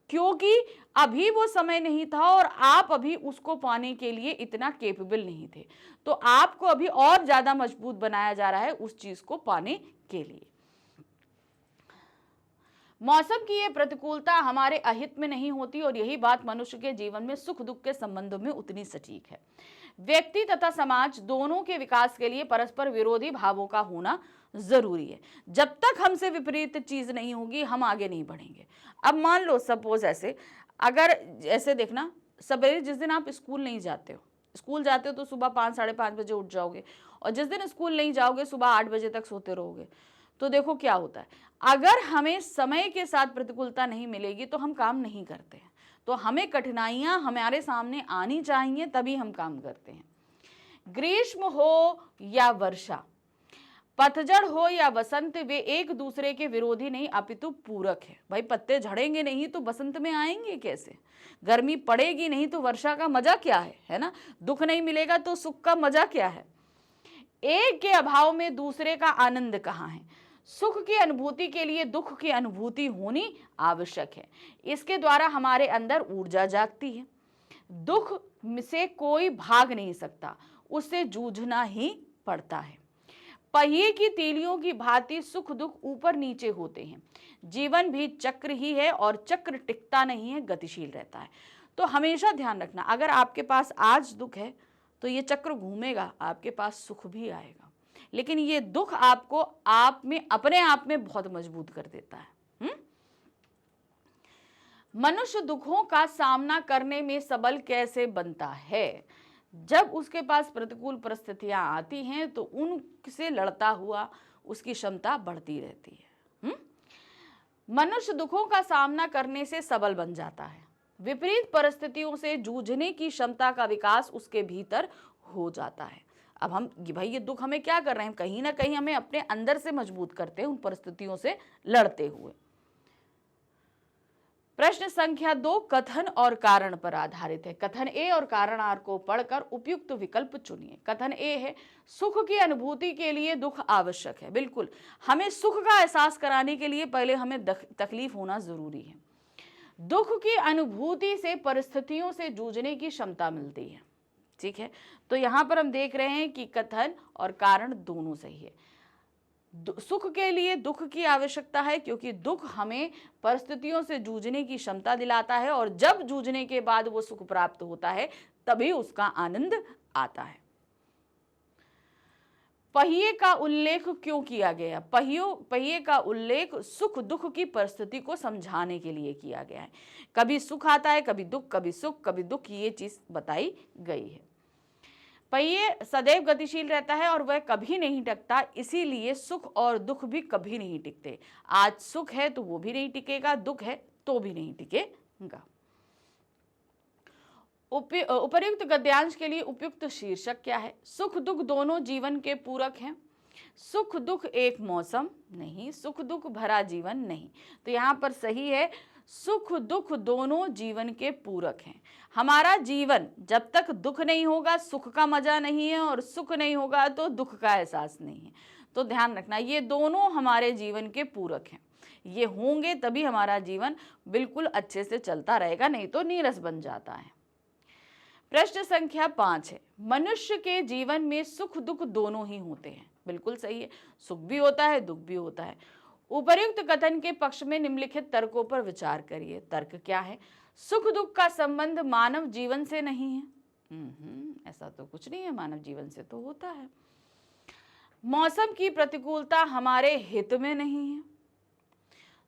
क्योंकि अभी वो समय नहीं था और आप अभी उसको पाने के लिए इतना केपेबल नहीं थे। तो आपको अभी और ज़्यादा मजबूत बनाया जा रहा है उस चीज़ को पाने के लिए। मौसम की ये प्रतिकूलता हमारे अहित में नहीं होती और यही बात मनुष्य के जीवन में सुख दुख के संबंधों में उतनी सटीक है। व्यक्ति तथा समाज दोनों के विकास के लिए परस्पर विरोधी भावों का होना जरूरी है। जब तक हमसे विपरीत चीज नहीं होगी हम आगे नहीं बढ़ेंगे। अब मान लो सपोज अगर ऐसे देखना, सवेरे जिस दिन आप स्कूल नहीं जाते हो, स्कूल जाते हो तो सुबह 5 साढ़े 5 बजे उठ जाओगे और जिस दिन स्कूल नहीं जाओगे सुबह 8 बजे तक सोते रहोगे, तो देखो क्या होता है। अगर हमें समय के साथ प्रतिकूलता नहीं मिलेगी तो हम काम नहीं करते हैं, तो हमें कठिनाइयां हमारे सामने आनी चाहिए तभी हम काम करते हैं। ग्रीष्म हो या वर्षा, पतझड़ हो या बसंत, वे एक दूसरे के विरोधी नहीं अपितु पूरक है। भाई पत्ते झड़ेंगे नहीं तो बसंत में आएंगे कैसे, गर्मी पड़ेगी नहीं तो वर्षा का मजा क्या है ना, दुख नहीं मिलेगा तो सुख का मजा क्या है। एक के अभाव में दूसरे का आनंद कहाँ है। सुख की अनुभूति के लिए दुख की अनुभूति होनी आवश्यक है, इसके द्वारा हमारे अंदर ऊर्जा जागती है। दुख से कोई भाग नहीं सकता, उससे जूझना ही पड़ता है। पहिए की तीलियों की भांति सुख दुख ऊपर नीचे होते हैं। जीवन भी चक्र ही है और चक्र टिकता नहीं है, गतिशील रहता है। तो हमेशा ध्यान रखना, अगर आपके पास आज दुख है तो ये चक्र घूमेगा, आपके पास सुख भी आएगा, लेकिन ये दुख आपको आप में अपने आप में बहुत मजबूत कर देता है। मनुष्य दुखों का सामना करने में सबल कैसे बनता है? जब उसके पास प्रतिकूल परिस्थितियां आती हैं तो उनसे लड़ता हुआ उसकी क्षमता बढ़ती रहती है। मनुष्य दुखों का सामना करने से सबल बन जाता है। विपरीत परिस्थितियों से जूझने की क्षमता का विकास उसके भीतर हो जाता है। अब हम भाई ये दुख हमें क्या कर रहे हैं, कहीं ना कहीं हमें अपने अंदर से मजबूत करते हैं उन परिस्थितियों से लड़ते हुए। प्रश्न संख्या 2 कथन और कारण पर आधारित है। कथन ए और कारण आर को पढ़कर उपयुक्त विकल्प चुनिए। कथन ए है, सुख की अनुभूति के लिए दुख आवश्यक है। बिल्कुल, हमें सुख का एहसास कराने के लिए पहले हमें तकलीफ होना जरूरी है। दुख की अनुभूति से परिस्थितियों से जूझने की क्षमता मिलती है। ठीक है, तो यहां पर हम देख रहे हैं कि कथन और कारण दोनों सही है। सुख के लिए दुख की आवश्यकता है क्योंकि दुख हमें परिस्थितियों से जूझने की क्षमता दिलाता है और जब जूझने के बाद वो सुख प्राप्त होता है तभी उसका आनंद आता है। पहिए का उल्लेख क्यों किया गया? पहिए का उल्लेख सुख दुख की परिस्थिति को समझाने के लिए किया गया है। कभी सुख आता है, कभी दुख, कभी सुख, कभी दुख, ये चीज बताई गई है। पहिए सदैव गतिशील रहता है और वह कभी नहीं टकता, इसीलिए सुख और दुख भी कभी नहीं टिकते। आज सुख है तो वो भी नहीं टिकेगा, दुख है तो भी नहीं टिकेगा। उपर्युक्त गद्यांश के लिए उपयुक्त शीर्षक क्या है? सुख दुख दोनों जीवन के पूरक हैं। सुख दुख एक मौसम नहीं, सुख दुख भरा जीवन नहीं। तो यहाँ पर सही है, सुख दुख दोनों जीवन के पूरक हैं। हमारा जीवन जब तक दुख नहीं होगा सुख का मजा नहीं है, और सुख नहीं होगा तो दुख का एहसास नहीं है। तो ध्यान रखना, ये दोनों हमारे जीवन के पूरक हैं। ये होंगे तभी हमारा जीवन बिल्कुल अच्छे से चलता रहेगा, नहीं तो नीरस बन जाता है। प्रश्न संख्या 5 है, मनुष्य के जीवन में सुख दुख दोनों ही होते हैं। बिल्कुल सही है, सुख भी होता है, दुख भी होता है। उपर्युक्त कथन के पक्ष में निम्नलिखित तर्कों पर विचार करिए। तर्क क्या है? सुख दुख का संबंध मानव जीवन से नहीं है। ऐसा तो कुछ नहीं है, मानव जीवन से तो होता है। मौसम की प्रतिकूलता हमारे हित में नहीं है।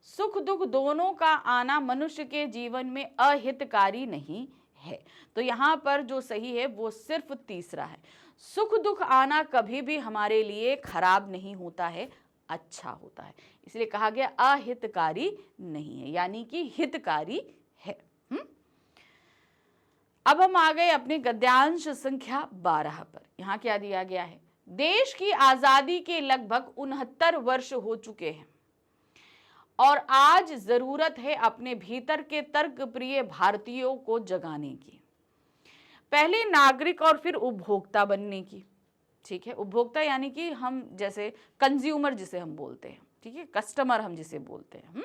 सुख दुख दोनों का आना मनुष्य के जीवन में अहितकारी नहीं है। तो यहाँ पर जो सही है वो सिर्फ तीसरा है। सुख दुख आना कभी भी हमारे लिए खराब नहीं होता है, अच्छा होता है। इसलिए कहा गया अहितकारी नहीं है, यानी कि हितकारी है। अब हम आ गए अपने गद्यांश संख्या 12 पर। यहाँ क्या दिया गया है? देश की आजादी के लगभग 69 वर्ष हो चुके हैं और आज जरूरत है अपने भीतर के तर्क प्रिय भारतीयों को जगाने की। पहले नागरिक और फिर उपभोक्ता बनने की। ठीक है, उपभोक्ता यानी कि हम जैसे कंज्यूमर जिसे हम बोलते हैं, ठीक है, कस्टमर हम जिसे बोलते हैं।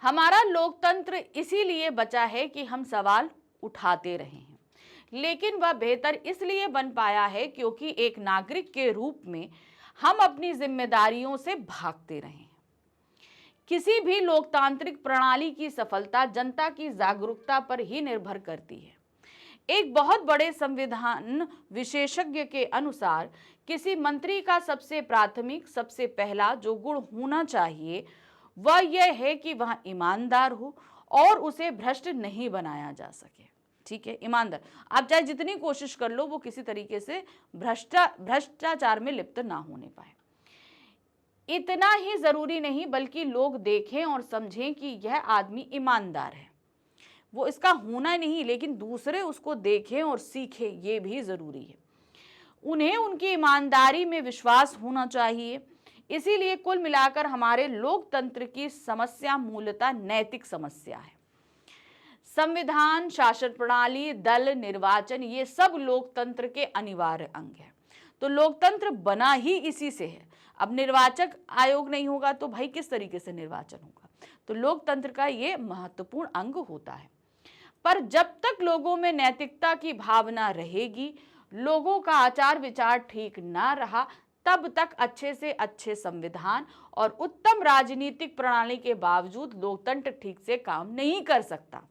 हमारा लोकतंत्र इसीलिए बचा है कि हम सवाल उठाते रहे हैं, लेकिन वह बेहतर इसलिए बन पाया है क्योंकि एक नागरिक के रूप में हम अपनी जिम्मेदारियों से भागते रहे हैं। किसी भी लोकतांत्रिक प्रणाली की सफलता जनता की जागरूकता पर ही निर्भर करती है। एक बहुत बड़े संविधान विशेषज्ञ के अनुसार किसी मंत्री का सबसे प्राथमिक, सबसे पहला जो गुण होना चाहिए वह यह है कि वह ईमानदार हो और उसे भ्रष्ट नहीं बनाया जा सके। ठीक है, ईमानदार। आप चाहे जितनी कोशिश कर लो वो किसी तरीके से भ्रष्टाचार में लिप्त ना होने पाए। इतना ही जरूरी नहीं बल्कि लोग देखें और समझें कि यह आदमी ईमानदार है। वो इसका होना नहीं, लेकिन दूसरे उसको देखें और सीखें, ये भी जरूरी है। उन्हें उनकी ईमानदारी में विश्वास होना चाहिए। इसीलिए कुल मिलाकर हमारे लोकतंत्र की समस्या मूलतः नैतिक समस्या है। संविधान, शासन प्रणाली, दल, निर्वाचन, ये सब लोकतंत्र के अनिवार्य अंग है। तो लोकतंत्र बना ही इसी से है। अब निर्वाचक आयोग नहीं होगा तो भाई किस तरीके से निर्वाचन होगा? तो लोकतंत्र का ये महत्वपूर्ण अंग होता है। पर जब तक लोगों में नैतिकता की भावना रहेगी, लोगों का आचार विचार ठीक ना रहा, तब तक अच्छे से अच्छे संविधान और उत्तम राजनीतिक प्रणाली के बावजूद लोकतंत्र ठीक से काम नहीं कर सकता।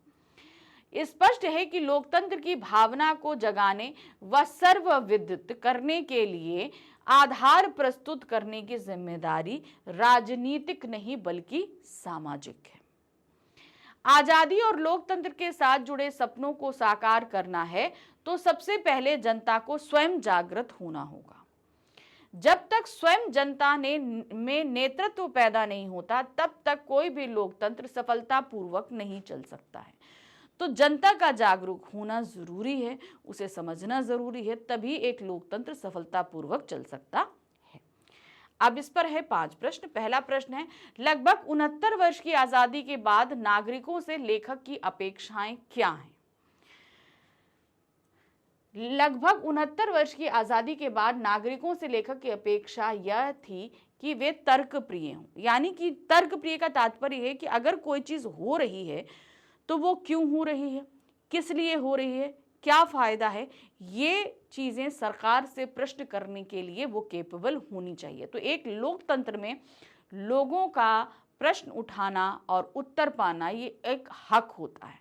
स्पष्ट है कि लोकतंत्र की भावना को जगाने व सर्वविदित करने के लिए आधार प्रस्तुत करने की जिम्मेदारी राजनीतिक नहीं बल्कि सामाजिक है। आजादी और लोकतंत्र के साथ जुड़े सपनों को साकार करना है तो सबसे पहले जनता को स्वयं जागृत होना होगा। जब तक स्वयं जनता में नेतृत्व पैदा नहीं होता तब तक कोई भी लोकतंत्र सफलतापूर्वक नहीं चल सकता है। तो जनता का जागरूक होना जरूरी है, उसे समझना जरूरी है, तभी एक लोकतंत्र सफलतापूर्वक चल सकता है। अब इस पर है 5 प्रश्न। पहला प्रश्न है, लगभग 69 वर्ष की आजादी के बाद नागरिकों से लेखक की अपेक्षाएं क्या हैं? लगभग 69 वर्ष की आजादी के बाद नागरिकों से लेखक की अपेक्षा यह थी कि वे तर्कप्रिय हों। यानी कि तर्कप्रिय का तात्पर्य है कि अगर कोई चीज हो रही है तो वो क्यों हो रही है, किस लिए हो रही है, क्या फायदा है, ये चीजें सरकार से प्रश्न करने के लिए वो केपेबल होनी चाहिए। तो एक लोकतंत्र में लोगों का प्रश्न उठाना और उत्तर पाना ये एक हक होता है,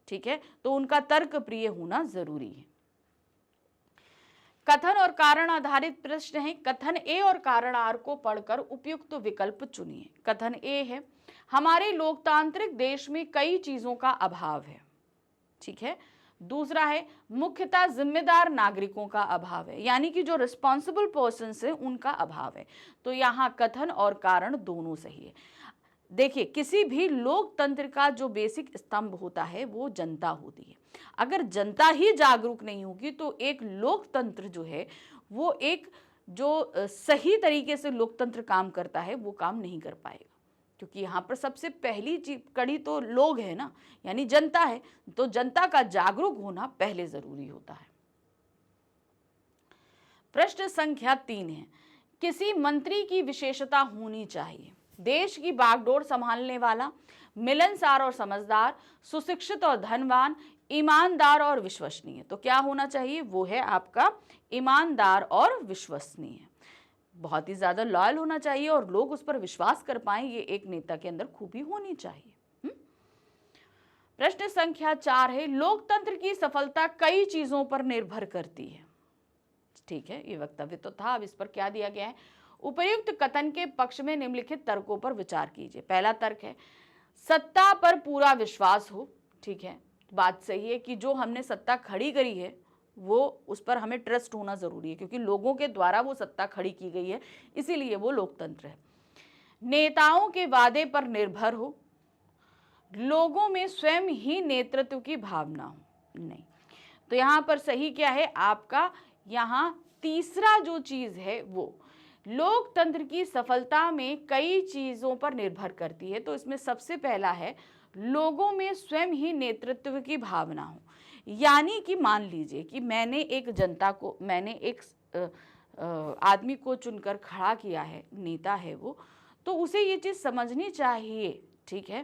ठीक है। तो उनका तर्कप्रिय होना जरूरी है। कथन और कारण आधारित प्रश्न है। कथन ए और कारण आर को पढ़कर उपयुक्त विकल्प चुनिए। कथन ए है, हमारे लोकतांत्रिक देश में कई चीजों का अभाव है, ठीक है। दूसरा है, मुख्यतः जिम्मेदार नागरिकों का अभाव है, यानी कि जो रिस्पॉन्सिबल पर्सन है उनका अभाव है। तो यहाँ कथन और कारण दोनों सही है। देखिए, किसी भी लोकतंत्र का जो बेसिक स्तंभ होता है वो जनता होती है। अगर जनता ही जागरूक नहीं होगी तो एक लोकतंत्र जो है वो एक जो सही तरीके से लोकतंत्र काम करता है वो काम नहीं कर पाएगा, क्योंकि यहाँ पर सबसे पहली कड़ी तो लोग है ना, यानी जनता है। तो जनता का जागरूक होना पहले जरूरी होता है। प्रश्न संख्या 3 है, किसी मंत्री की विशेषता होनी चाहिए। देश की बागडोर संभालने वाला, मिलनसार और समझदार, सुशिक्षित और धनवान, ईमानदार और विश्वसनीय। तो क्या होना चाहिए? वो है आपका ईमानदार और विश्वसनीय। बहुत ही ज्यादा लॉयल होना चाहिए और लोग उस पर विश्वास कर पाए, ये एक नेता के अंदर खूबी होनी चाहिए। प्रश्न संख्या 4 है, लोकतंत्र की सफलता कई चीजों पर निर्भर करती है। ठीक है, ये वक्तव्य तो था। अब इस पर क्या दिया गया है? उपयुक्त कथन के पक्ष में निम्नलिखित तर्कों पर विचार कीजिए। पहला तर्क है, सत्ता पर पूरा विश्वास हो। ठीक है, बात सही है कि जो हमने सत्ता खड़ी करी है वो उस पर हमें ट्रस्ट होना जरूरी है, क्योंकि लोगों के द्वारा वो सत्ता खड़ी की गई है, इसीलिए वो लोकतंत्र है। नेताओं के वादे पर निर्भर हो, लोगों में स्वयं ही नेतृत्व की भावना हो। नहीं, तो यहां पर सही क्या है आपका? यहां तीसरा जो चीज है वो लोकतंत्र की सफलता में कई चीजों पर निर्भर करती है। तो इसमें सबसे पहला है लोगों में स्वयं ही नेतृत्व की भावना हो। यानी कि मान लीजिए कि मैंने एक जनता को, मैंने एक आदमी को चुनकर खड़ा किया है, नेता है वो, तो उसे ये चीज़ समझनी चाहिए, ठीक है,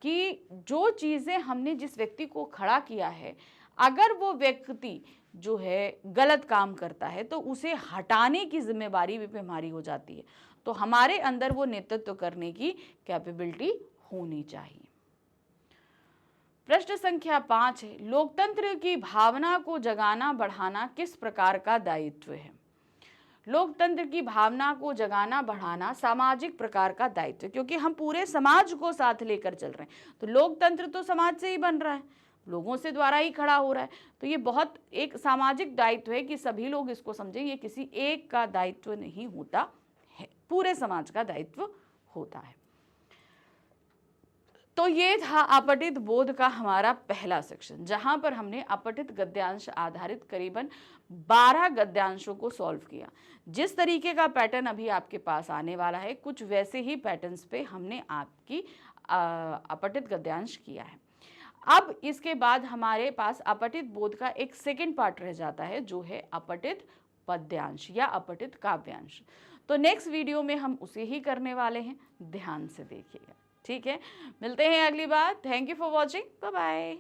कि जो चीज़ें हमने जिस व्यक्ति को खड़ा किया है, अगर वो व्यक्ति जो है गलत काम करता है तो उसे हटाने की जिम्मेदारी भी हमारी हो जाती है। तो हमारे अंदर वो नेतृत्व करने की कैपेबिलिटी होनी चाहिए। प्रश्न संख्या 5 है, लोकतंत्र की भावना को जगाना बढ़ाना किस प्रकार का दायित्व है? लोकतंत्र की भावना को जगाना बढ़ाना सामाजिक प्रकार का दायित्व है, क्योंकि हम पूरे समाज को साथ लेकर चल रहे हैं। तो लोकतंत्र तो समाज से ही बन रहा है, लोगों से द्वारा ही खड़ा हो रहा है। तो ये बहुत एक सामाजिक दायित्व है कि सभी लोग इसको समझें। ये किसी एक का दायित्व नहीं होता है, पूरे समाज का दायित्व होता है। तो ये था अपठित बोध का हमारा पहला सेक्शन, जहां पर हमने अपठित गद्यांश आधारित करीबन 12 गद्यांशों को सॉल्व किया। जिस तरीके का पैटर्न अभी आपके पास आने वाला है, कुछ वैसे ही पैटर्न्स पे हमने आपकी अपठित गद्यांश किया है। अब इसके बाद हमारे पास अपठित बोध का एक सेकेंड पार्ट रह जाता है, जो है अपठित पद्यांश या अपठित काव्यांश। तो नेक्स्ट वीडियो में हम उसे ही करने वाले हैं, ध्यान से देखिएगा। ठीक है, मिलते हैं अगली बार। Thank you for watching, bye bye.